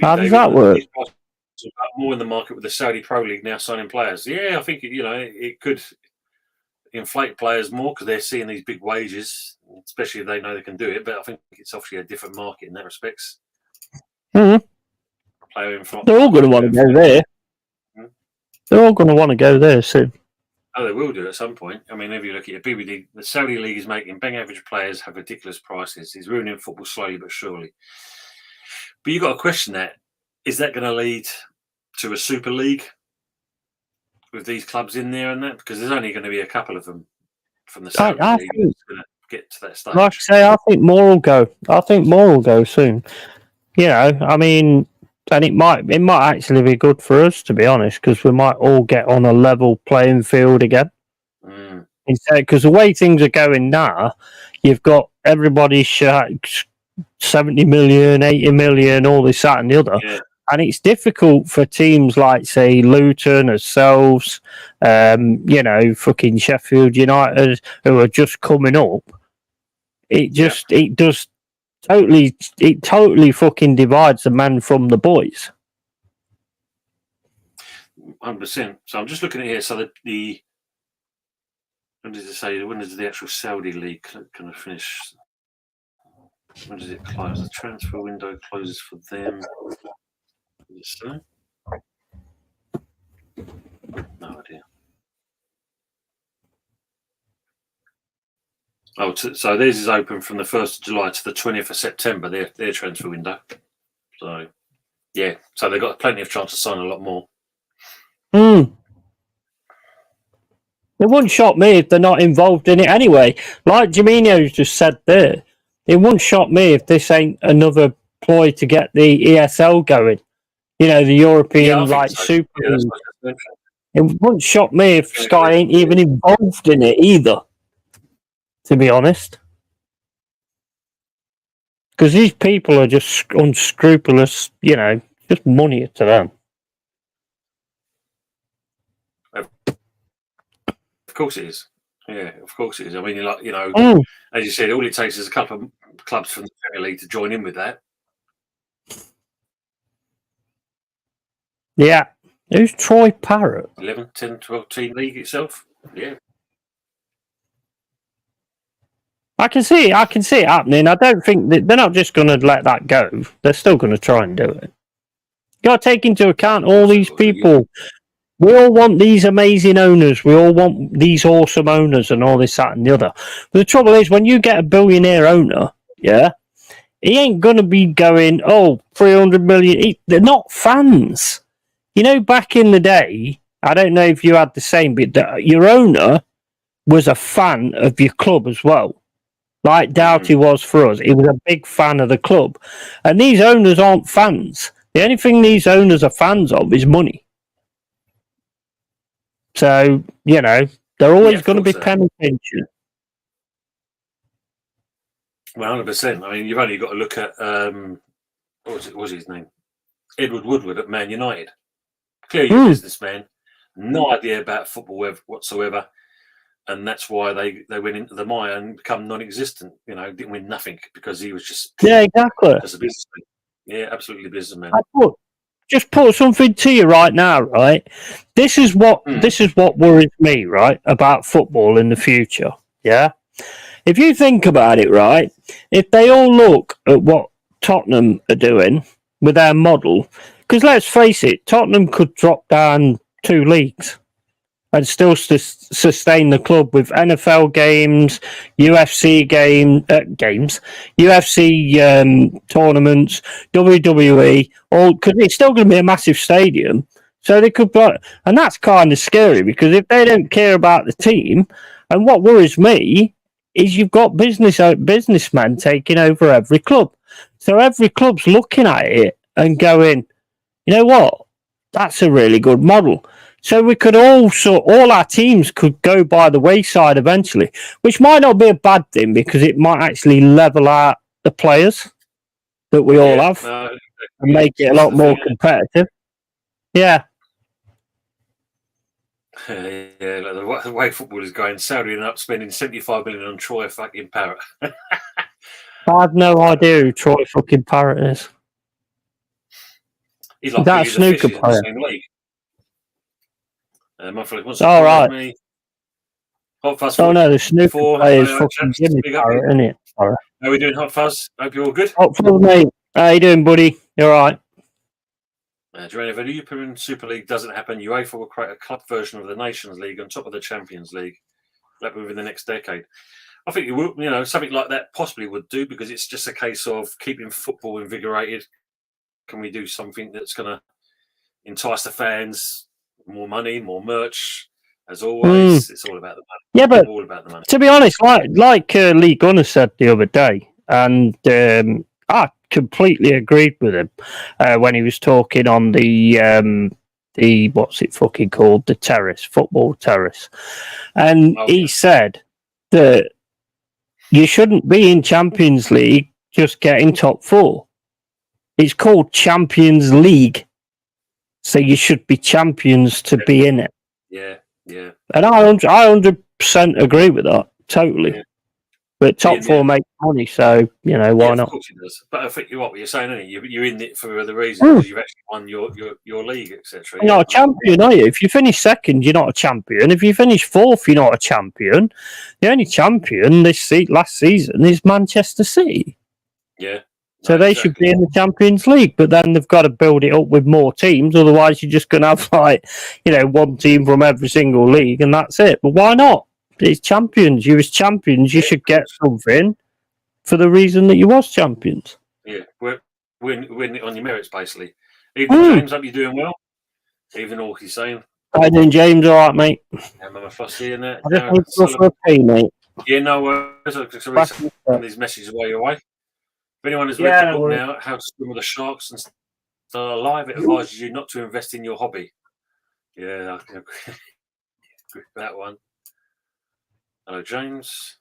Speaker 1: How does that work?
Speaker 2: More in the market with the Saudi Pro League now signing players. Yeah, I think it could inflate players more because they're seeing these big wages, especially if they know they can do it. But I think it's obviously a different market in that respects.
Speaker 1: Mm-hmm. They're all going to want to go there. They're all going to want to go there soon.
Speaker 2: Oh, they will do at some point. I mean, if you look at your BBD, the Saudi League is making bang average players have ridiculous prices. It's ruining football slowly but surely. But you've got to question that. Is that going to lead to a Super League with these clubs in there and that? Because there's only going to be a couple of them from the Saudi League that's going to get to that stage.
Speaker 1: Like I say, I think more will go. I think more will go soon. You know, I mean, and it might actually be good for us, to be honest, because we might all get on a level playing field again. Instead, because the way things are going now, you've got everybody 70 million, 80 million, all this, that, and the other.
Speaker 2: Yeah.
Speaker 1: And it's difficult for teams like, say, Luton, ourselves, fucking Sheffield United, who are just coming up. It totally fucking divides the man from the boys.
Speaker 2: 100%. So I'm just looking at here. So when does it say? When does the actual Saudi League kind of finish? When does it close? The transfer window closes for them. So? No idea. Oh, so theirs is open from the 1st of July to the 20th of September, their transfer window. So, yeah. So they've got plenty of chance to sign a lot more.
Speaker 1: It wouldn't shock me if they're not involved in it anyway. Like Jaminio just said there, it wouldn't shock me if this ain't another ploy to get the ESL going. You know, the European Super League. It wouldn't shock me if Sky ain't even involved in it either, to be honest. Because these people are just unscrupulous, you know, just money to them.
Speaker 2: Of course it is. Yeah, of course it is. I mean, as you said, all it takes is a couple of clubs from the Premier League to join in with that.
Speaker 1: Yeah. Who's Troy Parrott?
Speaker 2: 11, 10, 12 team league itself. Yeah.
Speaker 1: I can see it happening. I don't think they're not just going to let that go. They're still going to try and do it. You got to take into account all these people. We all want these amazing owners. We all want these awesome owners and all this, that, and the other. But the trouble is, when you get a billionaire owner, yeah, he ain't going to be going, 300 million. They're not fans. You know, back in the day, I don't know if you had the same, but your owner was a fan of your club as well. Like Doughty was for us. He was a big fan of the club. And these owners aren't fans. The only thing these owners are fans of is money. So, you know, they're always going to be penny pinching.
Speaker 2: Well, 100%. I mean, you've only got to look at, what was his name? Edward Woodward at Man United. Clearly a businessman. No idea about football whatsoever. And that's why they went into the mire and become non-existent. You know, didn't win nothing because he was just...
Speaker 1: Yeah, exactly.
Speaker 2: As a businessman. Yeah, absolutely businessman.
Speaker 1: just put something to you right now, right? This is what worries me, right, about football in the future. Yeah, if you think about it, right, if they all look at what Tottenham are doing with their model, because let's face it, Tottenham could drop down 2 leagues and still sustain the club with NFL games, UFC games, UFC tournaments, WWE, all because it's still going to be a massive stadium. So they could, and that's kind of scary because if they don't care about the team, and what worries me is you've got businessmen taking over every club. So every club's looking at it and going, you know what? That's a really good model. So we could all our teams could go by the wayside eventually, which might not be a bad thing because it might actually level out the players that we all have and make it a lot more competitive. Yeah.
Speaker 2: Yeah, like the way football is going, Saudi ended up spending 75 million on Troy fucking Parrott.
Speaker 1: I have no idea who Troy fucking Parrott is.
Speaker 2: He's like
Speaker 1: that a snooker player?
Speaker 2: In the same league.
Speaker 1: All right.
Speaker 2: Me. Hot Fuzz.
Speaker 1: Oh no, the snooker player is fucking Jimmy Parrott, isn't it?
Speaker 2: How are we doing, Hot Fuzz? Hope you're all good.
Speaker 1: Hot Fuzz, mate. How you doing, buddy? You all right?
Speaker 2: If a European Super League doesn't happen, UEFA will create a club version of the Nations League on top of the Champions League, like within the next decade. I think something like that possibly would do because it's just a case of keeping football invigorated. Can we do something that's going to entice the fans? More money, more merch. As always, it's all about the money.
Speaker 1: Yeah, but
Speaker 2: all about the money.
Speaker 1: To be honest, like Lee Gunner said the other day, and I completely agreed with him when he was talking on the what's it fucking called, the terrace, football terrace, and he said that you shouldn't be in Champions League just getting top 4. It's called Champions League. So you should be champions to be in it.
Speaker 2: Yeah.
Speaker 1: And I 100% agree with that, totally. Yeah. But top 4 makes money, so, why not?
Speaker 2: Of course it does. But I think what you're saying, isn't it? You're in it for the reason because you've actually won your league, etc.
Speaker 1: You're not a champion, are you? If you finish second, you're not a champion. If you finish 4th, you're not a champion. The only champion last season is Manchester City.
Speaker 2: Yeah.
Speaker 1: So they should be in the Champions League, but then they've got to build it up with more teams. Otherwise, you're just going to have one team from every single league, and that's it. But why not? It's champions. You as champions, you should get something for the reason that you was champions.
Speaker 2: Yeah, win on your merits, basically. Even James, hope you're doing well. Even all he's saying.
Speaker 1: How you doing, James? All right, mate.
Speaker 2: I'm a fussy in that.
Speaker 1: I just need to go for a pee, mate.
Speaker 2: Yeah, no worries. I'll send these messages while you're away. If anyone has read the book now, How to Swim with the Sharks and Stay Alive, it advises you not to invest in your hobby. Yeah, I can agree with that one. Hello, James.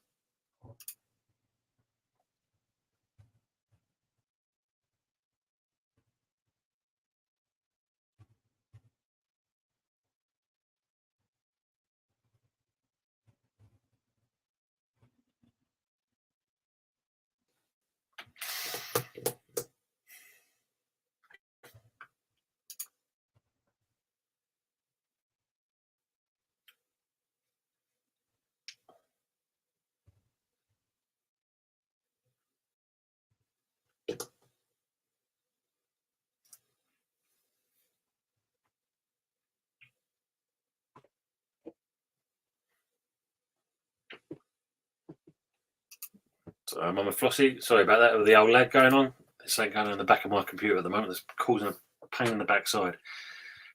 Speaker 2: Mama Flossie, sorry about that with the old lag going on. There's something going on in the back of my computer at the moment that's causing a pain in the backside.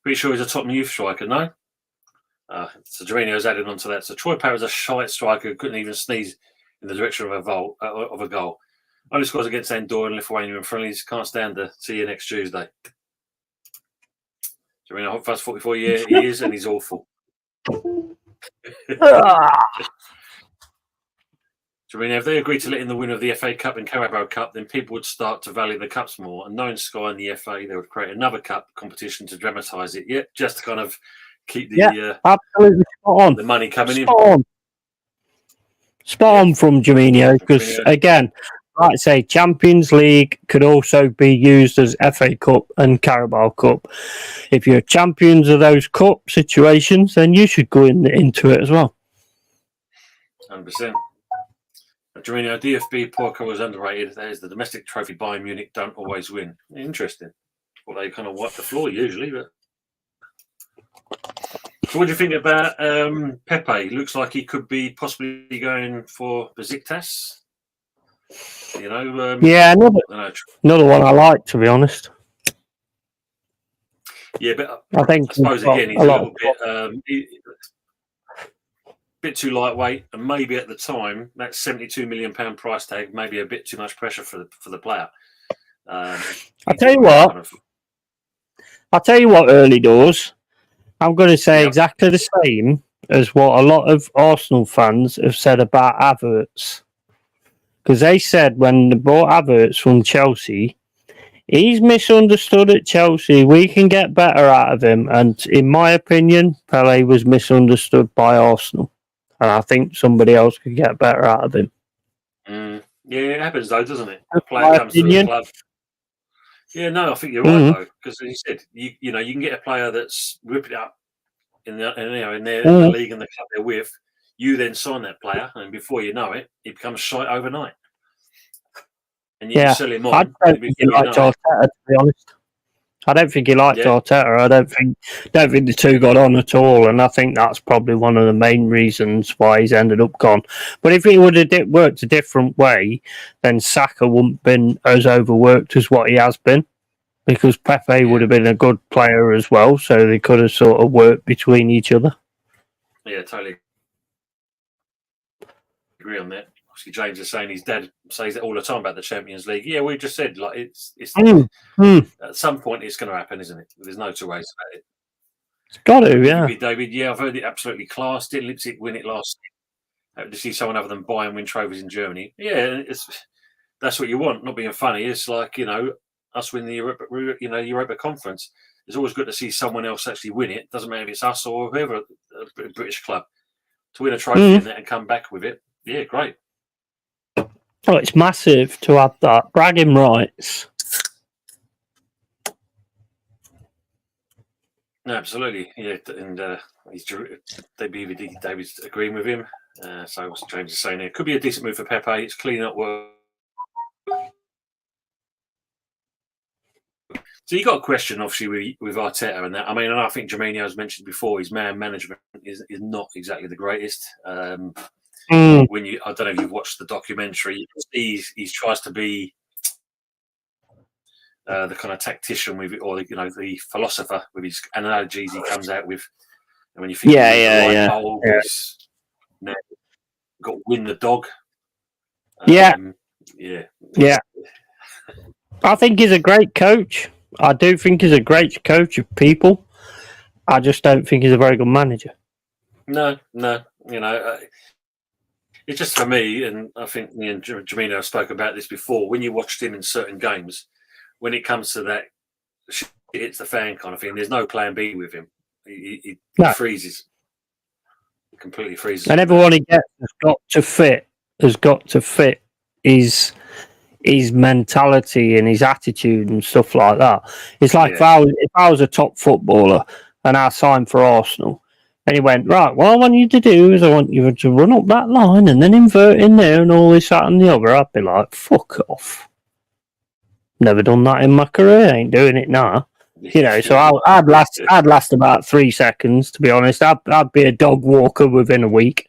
Speaker 2: Pretty sure he's a top youth striker, no? So Jorginho's added on to that. So Troy Parrott's a shite striker who couldn't even sneeze in the direction of a goal. Only scores against Andorra and Lithuania and friendlies. Can't stand to see you next Tuesday. Jorginho, Hot Fuzz, 44 years, he is, and he's awful. If they agreed to let in the winner of the FA Cup and Carabao Cup, then people would start to value the cups more. And knowing Sky and the FA, they would create another cup competition to dramatise it. Yeah, just to kind of keep the
Speaker 1: absolutely spot on.
Speaker 2: The money coming
Speaker 1: spot
Speaker 2: in.
Speaker 1: On. Spot on from Jorginho, because again, like I say, Champions League could also be used as FA Cup and Carabao Cup. If you're champions of those cup situations, then you should go into it as well.
Speaker 2: 100%. During our DFB Porco was underrated. That is the domestic trophy. Bayern Munich don't always win. Interesting. Well, they kind of wipe the floor usually. But so, what do you think about Pepe? Looks like he could be possibly going for Besiktas. You know,
Speaker 1: yeah, another one I like, to be honest.
Speaker 2: Yeah, but
Speaker 1: I suppose
Speaker 2: again he's a little bit too lightweight, and maybe at the time that £72 million price tag may be a bit too much pressure for the player. I'll tell
Speaker 1: you what, early doors. I'm going to say exactly the same as what a lot of Arsenal fans have said about Havertz. Because they said when they bought Havertz from Chelsea, he's misunderstood at Chelsea. We can get better out of him. And in my opinion, Pele was misunderstood by Arsenal. And I think somebody else could get better out of him.
Speaker 2: Yeah, it happens though, doesn't it? A player comes to the club. Yeah, no, I think you're right though, because as you said, you know, you can get a player that's ripped it up in the league and the club they're with. You then sign that player, and before you know it, he becomes shite overnight. And you sell him on.
Speaker 1: I don't think he liked Arteta, to be honest. I don't think he liked Arteta. I don't think the two got on at all, and I think that's probably one of the main reasons why he's ended up gone. But if he would have worked a different way, then Saka wouldn't have been as overworked as what he has been, because Pepe would have been a good player as well, so they could have sort of worked between each other.
Speaker 2: Yeah, totally agree on that. Obviously, James is saying his dad says that all the time about the Champions League. Yeah, we just said like it's at some point it's going to happen, isn't it? There's no two ways about it.
Speaker 1: It's got to, yeah.
Speaker 2: David, I've heard it absolutely class. Didn't Leipzig win it last year? To see someone other than Bayern win trophies in Germany, that's what you want. Not being funny, it's like, you know, us win the Europa Conference. It's always good to see someone else actually win it. Doesn't matter if it's us or whoever, a British club, to win a trophy in that and come back with it. Yeah, great.
Speaker 1: Oh, it's massive to have that. Bragging rights.
Speaker 2: No, absolutely. Yeah, and David's agreeing with him. So what James is saying there. Could be a decent move for Pepe. It's cleaning up work. So you got a question, obviously, with Arteta and that. I mean, and I think Jorginho has mentioned before, his man management is not exactly the greatest. When I don't know if you've watched the documentary, you can see he tries to be the kind of tactician with it, or the philosopher with his analogies he comes out with. And when you think he's got to win the dog.
Speaker 1: Yeah. I think he's a great coach. I do think he's a great coach of people. I just don't think he's a very good manager.
Speaker 2: No. You know, it's just for me, and I think me and Jamino spoke about this before. When you watched him in certain games, when it comes to that, it's the fan kind of thing. There's no plan B with him. He freezes. He completely freezes.
Speaker 1: And everyone he gets has got to fit his mentality and his attitude and stuff like that. It's like if I was a top footballer and I signed for Arsenal, and he went, right, what I want you to do is I want you to run up that line and then invert in there and all this, that and the other. I'd be like, fuck off. Never done that in my career. Ain't doing it now. You know, so I'd last about 3 seconds, to be honest. I'd be a dog walker within a week.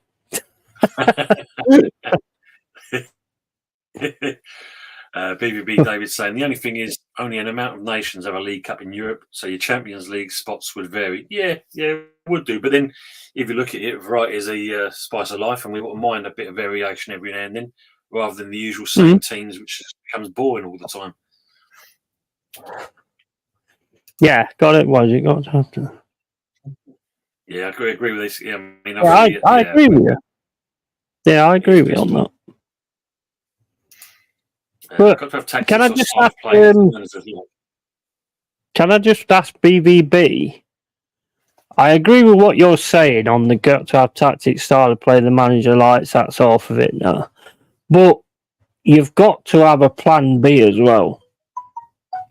Speaker 2: BVB David saying the only thing is only an amount of nations have a League Cup in Europe, so your Champions League spots would vary. Yeah, it would do. But then if you look at it, variety is a spice of life, and we wouldn't mind a bit of variation every now and then, rather than the usual same teams, which becomes boring all the time.
Speaker 1: Yeah, got it. Was it got to have to?
Speaker 2: Yeah, I agree with this. Yeah, I mean,
Speaker 1: I agree with you. Yeah, I agree with you on that. But can I just ask? Can I just ask BVB? I agree with what you're saying on the got to have tactics, style of play, the manager likes that's off of it now. But you've got to have a plan B as well.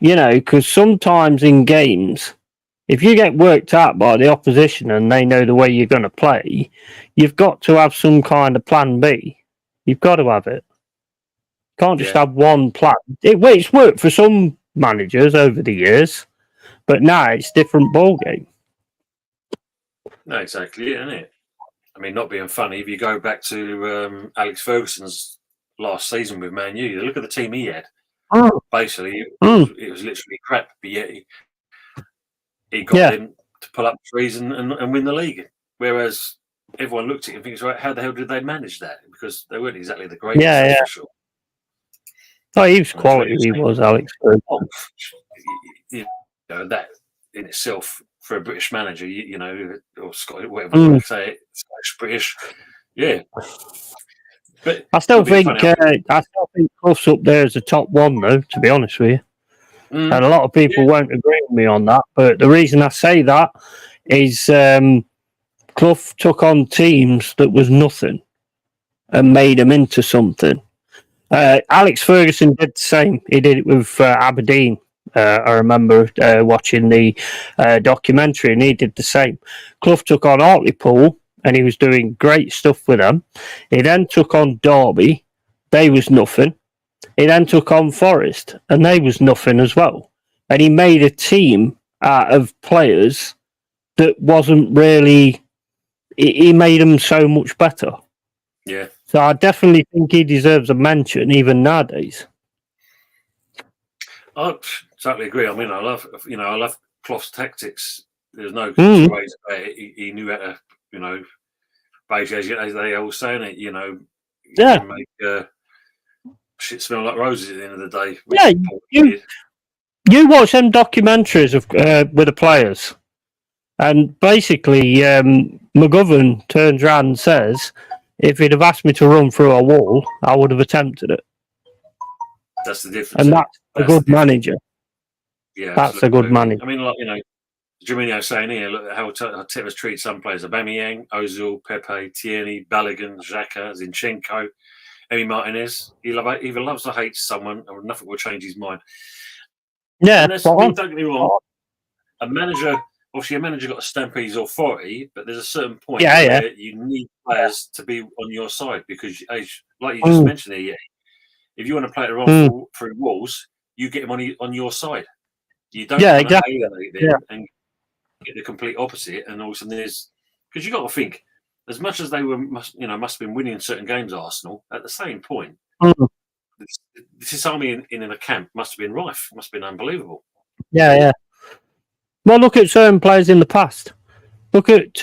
Speaker 1: Because sometimes in games, if you get worked out by the opposition and they know the way you're going to play, you've got to have some kind of plan B. You've got to have it. Can't just have one plan. It's worked for some managers over the years, but now it's a different ballgame.
Speaker 2: No, exactly, isn't it? I mean, not being funny, if you go back to Alex Ferguson's last season with Man U, look at the team he had. Basically, it was literally crap, but yet he got them to pull up trees and win the league. Whereas everyone looked at it and thinks, right, how the hell did they manage that? Because they weren't exactly the greatest, that's for sure.
Speaker 1: Oh, he was quality, he was, Alex Ferguson.
Speaker 2: That in itself, for a British manager, or Scottish, whatever you want to say, Scottish, British, But
Speaker 1: I still think Clough's up there as a top one, though, to be honest with you. And a lot of people won't agree with me on that. But the reason I say that is Clough took on teams that was nothing and made them into something. Alex Ferguson did the same. He did it with Aberdeen. I remember watching the documentary, and he did the same. Clough took on Hartlepool, and he was doing great stuff with them. He then took on Derby. They was nothing. He then took on Forest, and they was nothing as well. And he made a team out of players that wasn't really... He made them so much better.
Speaker 2: Yeah.
Speaker 1: So I definitely think he deserves a mention, even nowadays.
Speaker 2: I totally agree. I mean, I love Clough's tactics. There's no two ways about it. He knew how to, basically, as they all say, make shit smell like roses at the end of the day.
Speaker 1: Yeah, you watch them documentaries of with the players, and basically McGovern turns around and says, if he'd have asked me to run through a wall, I would have attempted it.
Speaker 2: That's the difference.
Speaker 1: And that's a good manager.
Speaker 2: Yeah,
Speaker 1: that's a good manager.
Speaker 2: I mean, Jorginho saying here, look at how Tebas treats some players: Aubameyang, Ozil, Pepe, Tierney, Balogun, Xhaka, Zinchenko, Emi Martinez. He either loves or hates someone, and nothing will change his mind.
Speaker 1: Yeah,
Speaker 2: don't get me wrong. A manager got to stamp his authority, but there's a certain point where you need players to be on your side because, like you just mentioned here, if you want to play it around through walls, you get them on your side. You don't want to alienate them and get the complete opposite. And all of a sudden, because you got to think, as much as they must have been winning certain games, Arsenal at the same point. This is something in a camp must have been rife. Must have been unbelievable.
Speaker 1: Yeah. Well, look at certain players in the past. Look at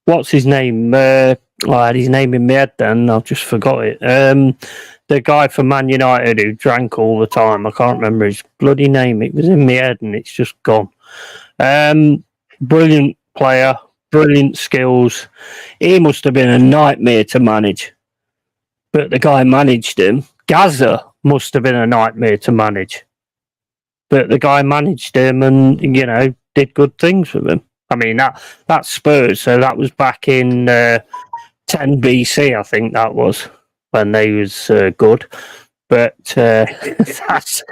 Speaker 1: what's his name? I had his name in my head then. I've just forgot it. The guy from Man United who drank all the time. I can't remember his bloody name. It was in my head and it's just gone. Brilliant player, brilliant skills. He must have been a nightmare to manage. But the guy managed him. Gaza must have been a nightmare to manage. But the guy managed him and, did good things with him. I mean, that's Spurs, so that was back in 10 BC, I think that was, when they was good. But that's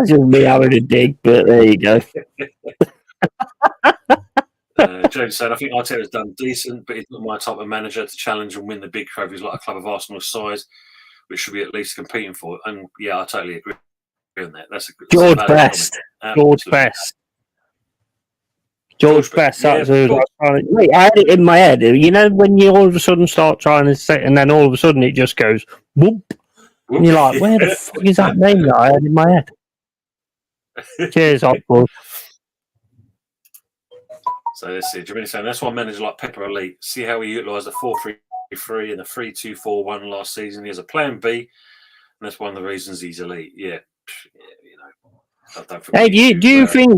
Speaker 1: just me having a dig, but there you go.
Speaker 2: James said, I think Arteta's done decent, but he's not my type of manager to challenge and win the big trophies like a club of Arsenal's size, which should be at least competing for. And yeah, I totally agree on that. That's a good
Speaker 1: George Best. George Best. George Best. That's wait, I had it in my head. When you all of a sudden start trying to say, and then all of a sudden it just goes whoop. And you're like, where the fuck is that name that I had in my head? Cheers, Hotball.
Speaker 2: So let's see. Jeremy saying that's why managers like Pepper Elite. See how he utilised the 4-3-3 and the 3-2-4-1 last season. He has a plan B, and that's one of the reasons he's elite. Yeah, I don't
Speaker 1: hey, do you think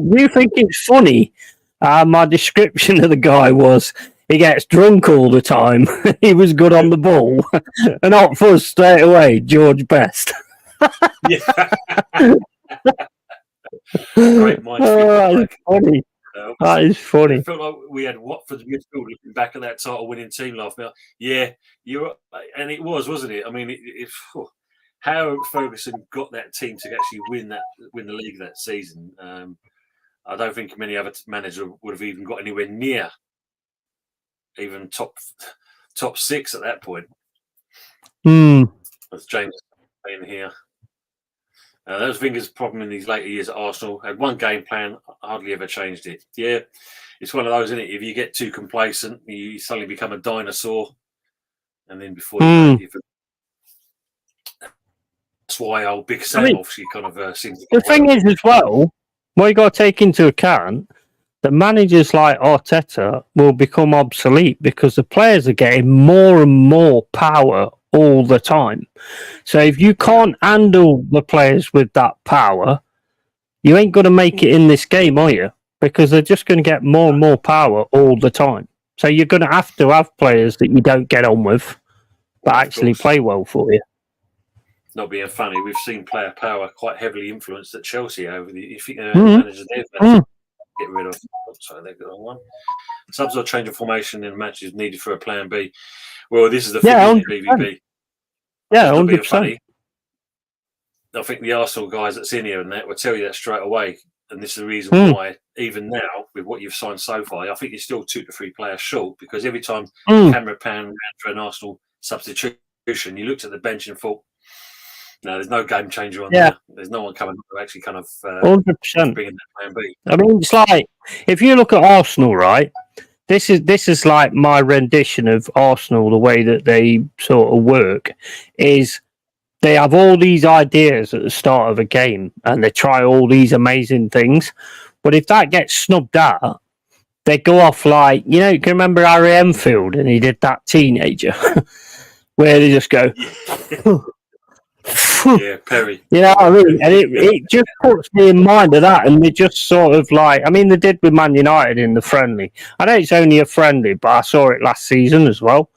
Speaker 1: it's funny? My description of the guy was he gets drunk all the time. He was good on the ball, and not fuss straight away. George Best.
Speaker 2: Yeah. Great minds.
Speaker 1: That's funny. That is funny.
Speaker 2: I felt like we had Watford's midfield looking back at that title-winning team last night. Yeah, you're, and it was, wasn't it? I mean, how Ferguson got that team to actually win the league that season. I don't think many other managers would have even got anywhere near even top 6 at that point. As James saying here. That was Wenger's problem in these later years at Arsenal. Had one game plan, hardly ever changed it. Yeah, it's one of those, isn't it? If you get too complacent, you suddenly become a dinosaur, and then before you know it, that's why old Big Sam obviously kind of seems to.
Speaker 1: The thing is, as well, what you got to take into account, that managers like Arteta will become obsolete because the players are getting more and more power all the time. So if you can't handle the players with that power, you ain't going to make it in this game, are you? Because they're just going to get more and more power all the time. So you're going to have players that you don't get on with, but actually play well for you.
Speaker 2: Not being funny, we've seen player power quite heavily influenced at Chelsea over the managers they've had to get rid of. Sorry, they've got one. Subs or change of formation in matches needed for a plan B. Well, this is the thing, isn't it, BVB?
Speaker 1: Yeah,
Speaker 2: not being funny. I think the Arsenal guys that's in here and that will tell you that straight away. And this is the reason why, even now, with what you've signed so far, I think you're still 2 to 3 players short, because every time camera pan ran for an Arsenal substitution, you looked at the bench and thought, no, there's no game changer on there. There's no one coming to actually kind of
Speaker 1: 100%
Speaker 2: bring in that plan B.
Speaker 1: I mean, it's like, if you look at Arsenal, right, this is like my rendition of Arsenal, the way that they sort of work, is they have all these ideas at the start of a game and they try all these amazing things. But if that gets snubbed out, they go off like, you can remember Harry Enfield and he did that teenager where they just go,
Speaker 2: yeah, Perry.
Speaker 1: You know what I mean? And it just puts me in mind of that. And they just sort of like, I mean, they did with Man United in the friendly. I know it's only a friendly, but I saw it last season as well.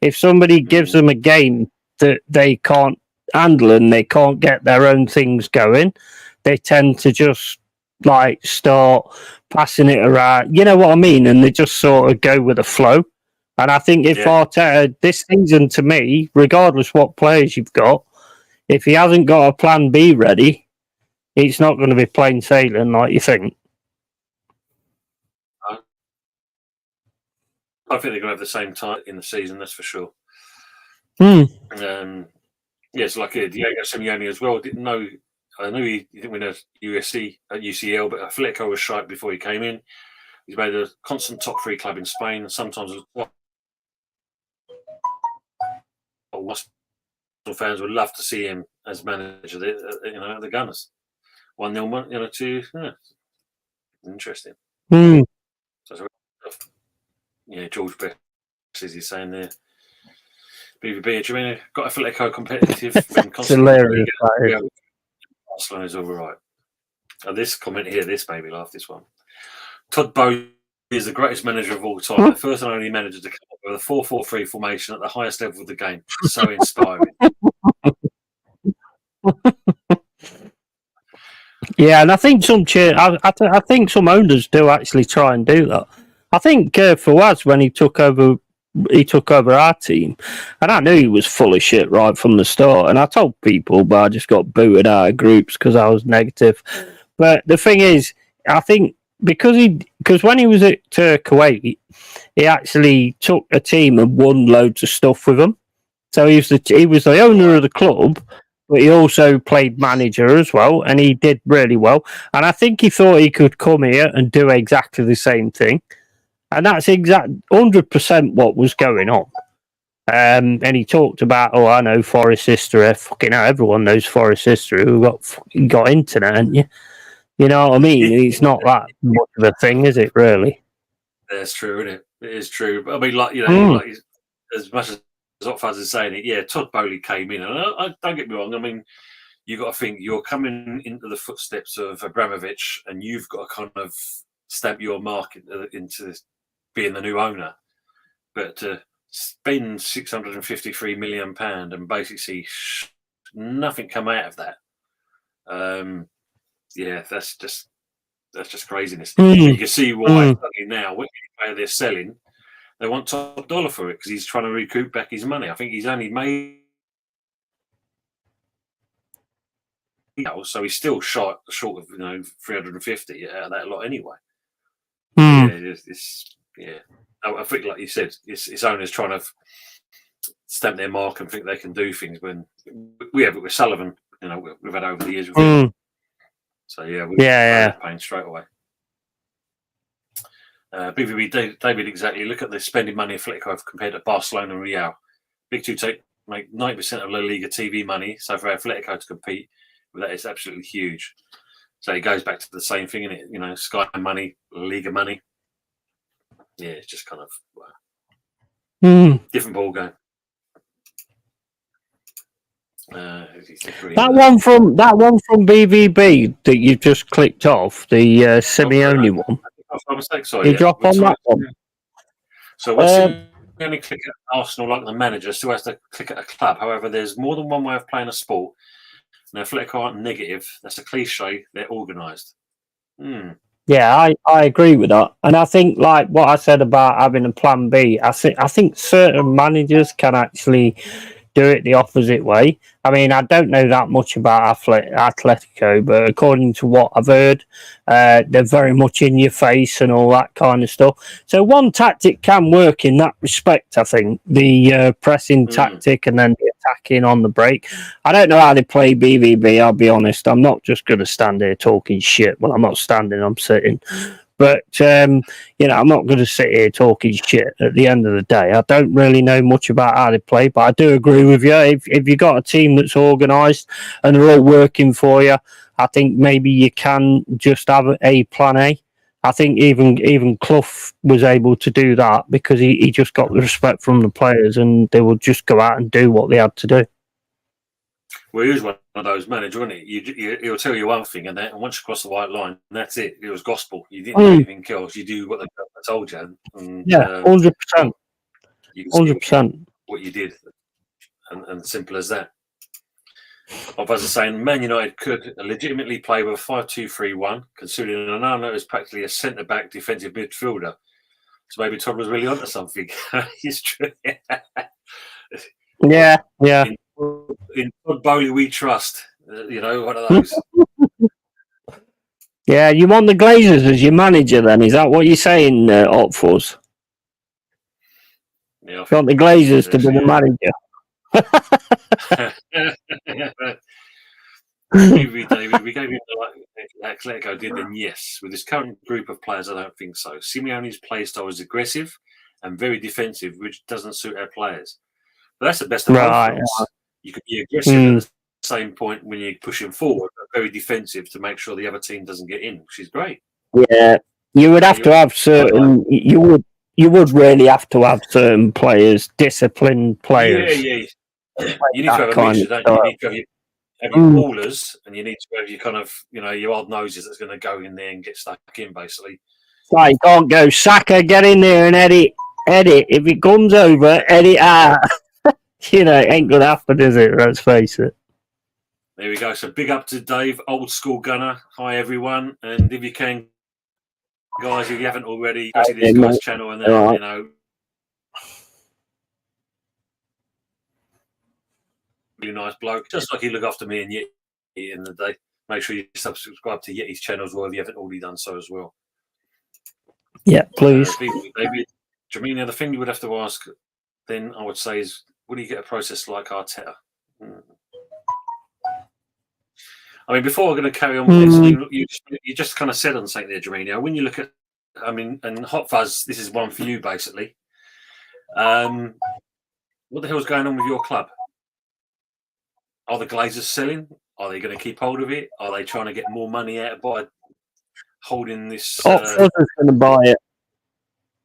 Speaker 1: If somebody gives them a game that they can't handle and they can't get their own things going, they tend to just like start passing it around. You know what I mean? And they just sort of go with the flow. And I think if Arteta, this season to me, regardless what players you've got, if he hasn't got a plan B ready, it's not going to be plain sailing like you think.
Speaker 2: I think they're going to have the same time in the season, that's for sure. Yes, like Diego Simeone as well. I knew he didn't win a USC at UCL, but Atletico was shite before he came in. He's made a constant top 3 club in Spain, and sometimes fans would love to see him as manager. The Gunners 1-0, 2. Interesting. So, George Best, as he's saying there. BVB, Jermaine got Atletico competitive.
Speaker 1: It's hilarious.
Speaker 2: Barcelona is all right. And this comment here, this made me laugh. This one. Todd Bowley is the greatest manager of all time. The first and only manager to come up with a 4-4-3 formation at the highest level of the game. So inspiring.
Speaker 1: Yeah, and I think I think some owners do actually try and do that. I think for us, when he took over our team, and I knew he was full of shit right from the start. And I told people, but I just got booted out of groups because I was negative. But the thing is, I think because when he was at Kuwait, he actually took a team and won loads of stuff with them. So he was the owner of the club, but he also played manager as well, and he did really well. And I think he thought he could come here and do exactly the same thing. And that's 100% what was going on. And he talked about, I know Forest history. Fucking hell, everyone knows Forest history. Who got internet, haven't you? You know what I mean? It's not that much of a thing, is it, really?
Speaker 2: That's true, isn't it? It is true. But I mean, like as much as Otfaz is saying it, Todd Bowley came in. And I don't get me wrong. I mean, you got to think you're coming into the footsteps of Abramovich, and you've got to kind of stamp your mark into being the new owner. But to spend £653 million and basically see nothing come out of that, that's just craziness. You can see why now when they're selling, they want top dollar for it because he's trying to recoup back his money. I think he's only made so he's still short of 350 out of that lot anyway.
Speaker 1: Mm.
Speaker 2: Yeah, I think, like you said, it's owners trying to stamp their mark and think they can do things when we have it with Sullivan. We've had over the years with him. So we're paying straight away. BVB David, exactly. Look at the spending money Atletico compared to Barcelona and Real. Big two make 90% of La Liga TV money. So for Atletico to compete with that, it's absolutely huge. So it goes back to the same thing, isn't it? Sky money, La Liga money. Yeah, it's just kind of different ball game.
Speaker 1: That one from BVB that you just clicked off, the Simeone one.
Speaker 2: Sorry,
Speaker 1: you drop on that one.
Speaker 2: So when Simeone click at Arsenal, like the manager, still has to click at a club. However, there's more than one way of playing a sport. Now, Atletico aren't negative. That's a cliche. They're organised.
Speaker 1: Yeah, I agree with that, and I think, like what I said about having a plan B, I think certain managers can actually do it the opposite way. I mean, I don't know that much about Atletico, but according to what I've heard, they're very much in your face and all that kind of stuff. So one tactic can work in that respect, I think, the pressing tactic and then the attacking on the break. I don't know how they play BVB, I'll be honest. I'm not just going to stand here talking shit. Well, I'm not standing, I'm sitting. But, I'm not going to sit here talking shit at the end of the day. I don't really know much about how they play, but I do agree with you. If you've got a team that's organised and they're all working for you, I think maybe you can just have a plan A. I think even Clough was able to do that because he just got the respect from the players and they would just go out and do what they had to do.
Speaker 2: Well, he was one of those managers, wasn't he? He'll tell you one thing, and once you cross the white line, that's it. It was gospel. You didn't do anything else. You do what they told you. And,
Speaker 1: 100%. 100%.
Speaker 2: What you did, and simple as that. As I was saying, Man United could legitimately play with a 5-2-3-1, considering Onana is practically a centre-back defensive midfielder. So maybe Todd was really onto something. It's true.
Speaker 1: Yeah.
Speaker 2: In Todd Bowley we trust. One of those.
Speaker 1: Yeah, you want the Glazers as your manager then? Is that what you're saying, Opfors?
Speaker 2: Yeah,
Speaker 1: you want the Glazers to be the manager?
Speaker 2: David, we gave him like Atletico did, then yes. With this current group of players, I don't think so. Simeone's play style is aggressive and very defensive, which doesn't suit our players. But that's the best of both worlds. You can be aggressive at the same point when you're pushing forward, but very defensive to make sure the other team doesn't get in, which is great.
Speaker 1: Yeah, you would have to have certain. You would really have to have certain players, disciplined players.
Speaker 2: Yeah. You need to have a mixture, don't you? You need to have your ballers, and you need to have your kind of, your odd noses that's going to go in there and get stuck in, basically.
Speaker 1: So you can't go, Saka, get in there and edit. If it comes over, edit out. It ain't going to happen, is it? Let's face it.
Speaker 2: There we go. So big up to Dave, old school gunner. Hi, everyone. And if you can, guys, if you haven't already, go to this guy's channel and then, really nice bloke. Just like he look after me and Yeti in the day. Make sure you subscribe to Yeti's channel as well if you haven't already done so as well.
Speaker 1: Yeah, please.
Speaker 2: Maybe, Jermaine, the thing you would have to ask then, I would say, is would he get a process like Arteta? I mean, before we're going to carry on with this, you just kind of said on something there, Jermaine. When you look at, and Hot Fuzz, this is one for you, basically. What the hell's going on with your club? Are the Glazers selling? Are they going to keep hold of it? Are they trying to get more money out by holding this?
Speaker 1: Hot Fuzz is going to buy it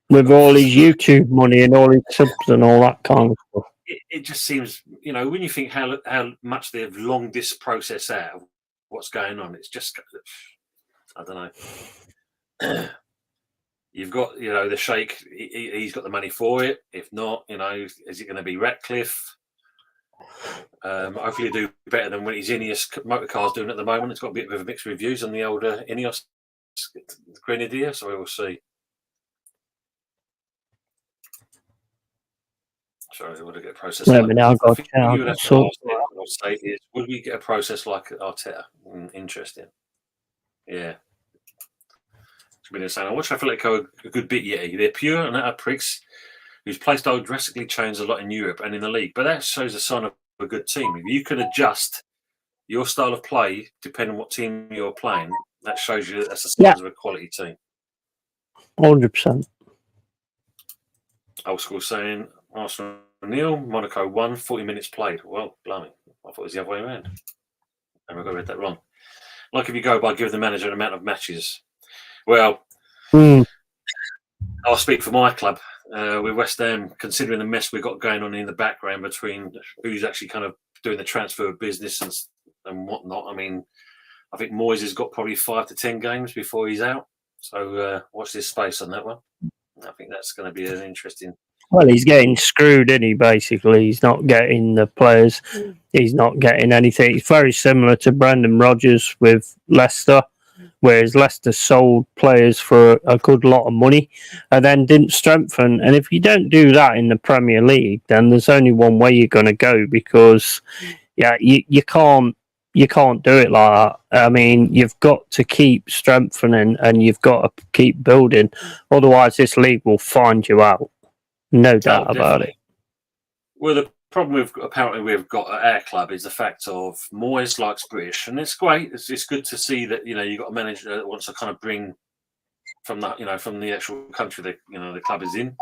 Speaker 1: with all his YouTube money and all his subs and all that kind of stuff.
Speaker 2: It just seems, when you think how much they've longed this process out of what's going on, it's just, I don't know. You've got, the Sheikh, he's got the money for it. If not, is it going to be Ratcliffe? Hopefully do better than what his Ineos motor car's doing at the moment. It's got a bit of mixed reviews on the older Ineos Grenadier, so we will see. Sorry, I want to get processed.
Speaker 1: Let me now go
Speaker 2: I'll say is, would we get a process like Arteta? Interesting. Yeah. Saying, I watched Atletico a good bit yet. They're pure and utter pricks whose play style drastically changed a lot in Europe and in the league. But that shows a sign of a good team. If you can adjust your style of play depending on what team you're playing, that shows you that's a sign of a quality team.
Speaker 1: 100%.
Speaker 2: Old school saying, Arsenal nil, Monaco 1, 40 minutes played. Well, blimey. I thought it was the other way around. And I read that wrong. Like if you go by giving the manager an amount of matches. Well, I'll speak for my club. With West Ham, considering the mess we've got going on in the background between who's actually kind of doing the transfer business and whatnot. I mean, I think Moyes has got probably 5 to 10 games before he's out. So watch this space on that one. I think that's going to be an interesting...
Speaker 1: Well, he's getting screwed, isn't he, basically? He's not getting the players. He's not getting anything. It's very similar to Brendan Rodgers with Leicester, whereas Leicester sold players for a good lot of money and then didn't strengthen. And if you don't do that in the Premier League, then there's only one way you're going to go because, you can't do it like that. I mean, you've got to keep strengthening and you've got to keep building. Otherwise, this league will find you out. No doubt about it.
Speaker 2: Well, the problem we've got at our club is the fact of Moyes likes British, and it's great. It's good to see that you've got a manager that wants to kind of bring from that from the actual country that the club is in.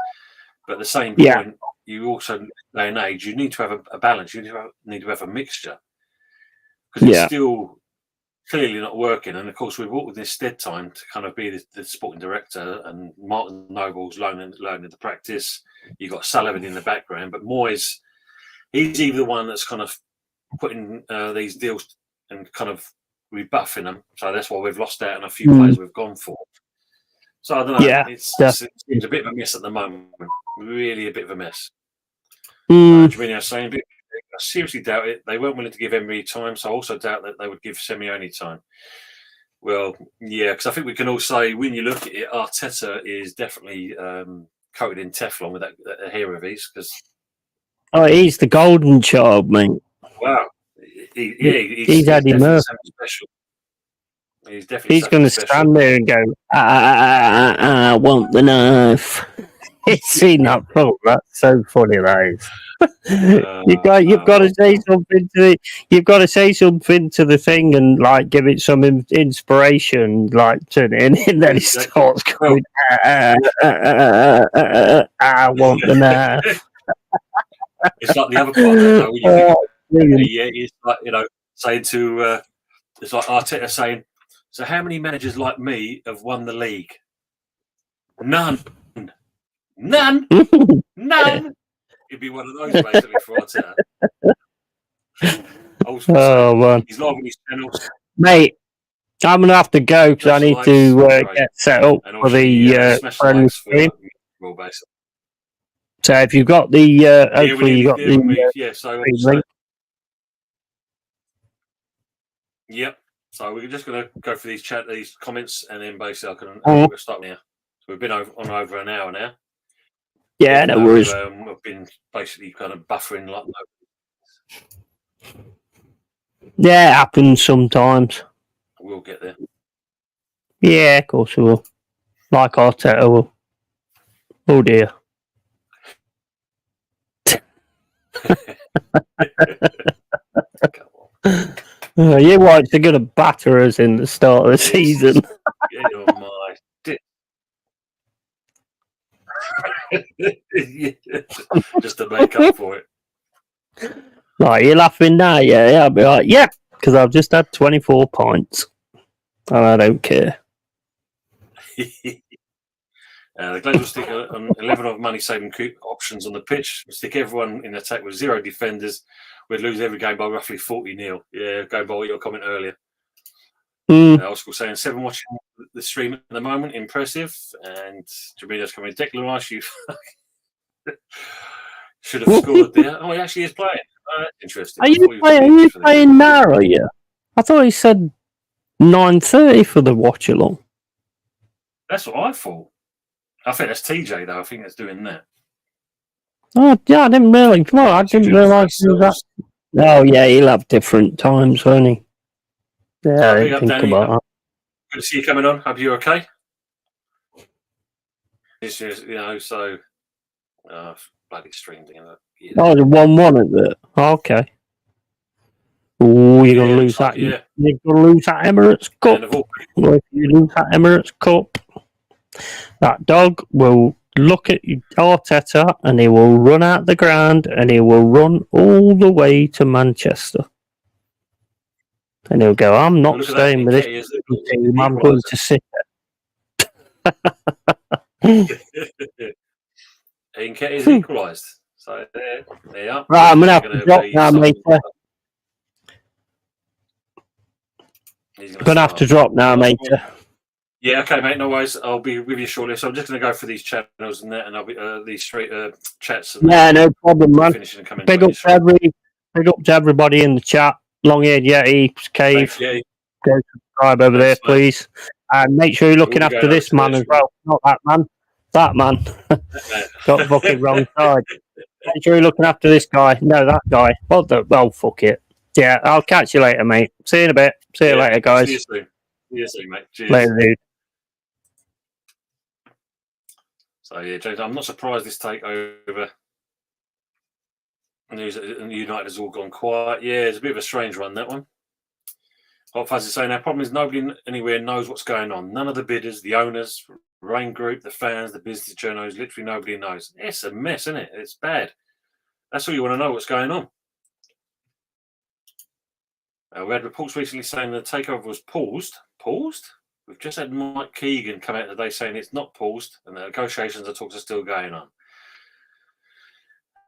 Speaker 2: But at the same point, you also in this day and age you need to have a balance. You need to have a mixture because it's still clearly not working. And of course, we brought with instead time to kind of be the sporting director, and Martin Noble's learning the practice. You've got Sullivan in the background, but Moyes, he's either the one that's kind of putting these deals and kind of rebuffing them. So that's why we've lost out on a few players we've gone for. So I don't know.
Speaker 1: Yeah,
Speaker 2: it seems a bit of a mess at the moment. Really a bit of a mess. Jamino saying, I seriously doubt it. They weren't willing to give Emery time, so I also doubt that they would give Simeone time. Well, yeah, because I think we can all say when you look at it, Arteta is definitely coated in Teflon with that hair of his.
Speaker 1: He's the golden child, mate.
Speaker 2: Wow,
Speaker 1: he's Eddie Murphy.
Speaker 2: Special. He's
Speaker 1: going to stand there and go, I want the knife. He's seen that film. That's so funny, that is. You've got to say something to you've got to say something to the thing and like give it some inspiration, like turn it in, and then he starts going, I want the knife.
Speaker 2: It's like the other part of that, it's like saying to it's like Arteta saying, so how many managers like me have won the league? None. It'd be one of those basically for Arteta.
Speaker 1: Oh man,
Speaker 2: he's logging his channels,
Speaker 1: mate. I'm gonna have to go because I need to get set up for the friends stream. So if you've got the, hopefully you got the link.
Speaker 2: Yep. So we're just going to go through these comments, and then basically we'll start now. So we've been over an hour now.
Speaker 1: Yeah, no worries.
Speaker 2: We've been basically kind of buffering like that.
Speaker 1: Yeah, it happens sometimes.
Speaker 2: We'll get there.
Speaker 1: Yeah, of course we will. Like Arteta will. Oh dear. Your whites are going to batter us in the start of the season.
Speaker 2: Get on my dick. Just to make up for it.
Speaker 1: Right, you're laughing now, yeah? I'll be like, yeah, because I've just had 24 points. And I don't care.
Speaker 2: The Glazers will stick on 11 of money-saving options on the pitch. We'll stick everyone in attack with 0 defenders. We'd lose every game by roughly 40-0. Yeah, go by your comment earlier. Oscar saying 7 watching the stream at the moment. Impressive. And Jamino's coming. Declan Rice, you should have scored there. Oh, he actually is playing. Oh, that's interesting.
Speaker 1: Are you playing now, are you? I thought he said 9:30 for the watch-along.
Speaker 2: That's what I thought. I think that's TJ, though. I think that's doing that.
Speaker 1: Oh, yeah, I didn't realise. Well, I didn't realise that. Oh, yeah, he'll have different times, won't he? Yeah, I
Speaker 2: Big
Speaker 1: didn't
Speaker 2: up,
Speaker 1: think
Speaker 2: Danny.
Speaker 1: about that.
Speaker 2: Good to see you coming on. Hope you're okay. It's just, so bloody stream thing.
Speaker 1: Oh, the 1-1 is it? Okay. Oh, you're gonna lose that.
Speaker 2: Yeah.
Speaker 1: You're gonna lose that Emirates Cup. Well, if you lose that Emirates Cup, that dog will look at Arteta and he will run out the ground and he will run all the way to Manchester. And he'll go, I'm not staying with this team, I'm going to sit
Speaker 2: there. Nketiah's equalised. So there you are.
Speaker 1: Right, I'm going to have to drop now, mate. Going to have to drop now, mate.
Speaker 2: Yeah, okay, mate. No worries. I'll be with you shortly. So I'm just going to go for these channels and that, and I'll be these straight chats. And
Speaker 1: yeah, no problem, man. Big up to everybody in the chat. Long Haired Yeti, Cave. Go subscribe over there, please. And make sure you're looking after this man as well. Not that man. That man. Got fucking wrong side. Make sure you're looking after this guy. No, that guy. Well, fuck it. Yeah, I'll catch you later, mate. See you in a bit. See you later, guys.
Speaker 2: See you soon, mate. Cheers.
Speaker 1: Later, dude.
Speaker 2: So, yeah, James, I'm not surprised this takeover news that United has all gone quiet. Yeah, it's a bit of a strange one, that one. Hot Fuzz is saying our problem is nobody anywhere knows what's going on. None of the bidders, the owners, Rain Group, the fans, the business journals, literally nobody knows. It's a mess, isn't it? It's bad. That's all you want to know, what's going on. We had reports recently saying the takeover was paused. Paused? We've just had Mike Keegan come out today saying it's not paused and the negotiations and talks are still going on.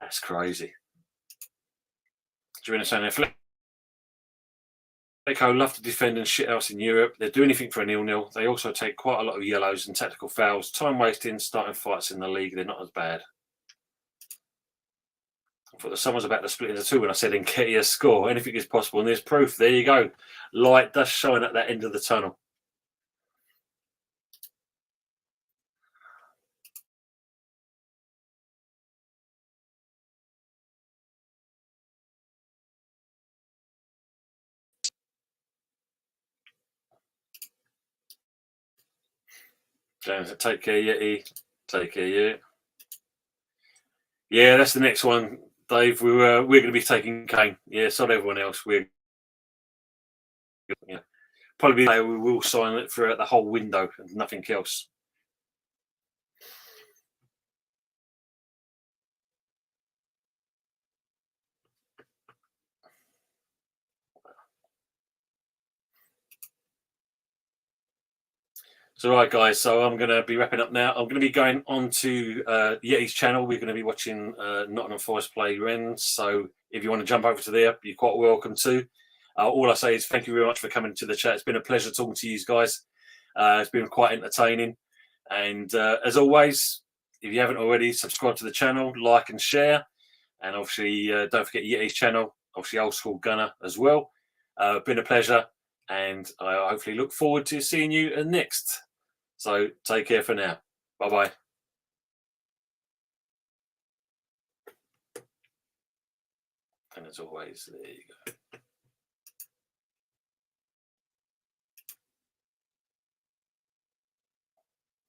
Speaker 2: That's crazy. Joanna saying Atletico love to defend and shit else in Europe. They'll do anything for a 0-0. They also take quite a lot of yellows and tactical fouls. Time wasting, starting fights in the league. They're not as bad. I thought that someone's about to split into two when I said Nketiah score. Anything is possible, and there's proof. There you go. Light does shine at that end of the tunnel. James, take care, Yeti. Take care, yeah. Yeah, that's the next one, Dave. We're going to be taking Kane. Yeah, so everyone else. We're probably we will sign it throughout the whole window and nothing else. So, right, guys, so I'm going to be wrapping up now. I'm going to be going on to Yeti's channel. We're going to be watching Nottingham Forest play Rennes. So if you want to jump over to there, you're quite welcome to. All I say is thank you very much for coming to the chat. It's been a pleasure talking to you guys. It's been quite entertaining. And as always, if you haven't already, subscribe to the channel, like and share. And obviously, don't forget Yeti's channel, obviously Old School Gunner as well. Been a pleasure. And I hopefully look forward to seeing you next. So take care for now. Bye-bye. And as always, there you go.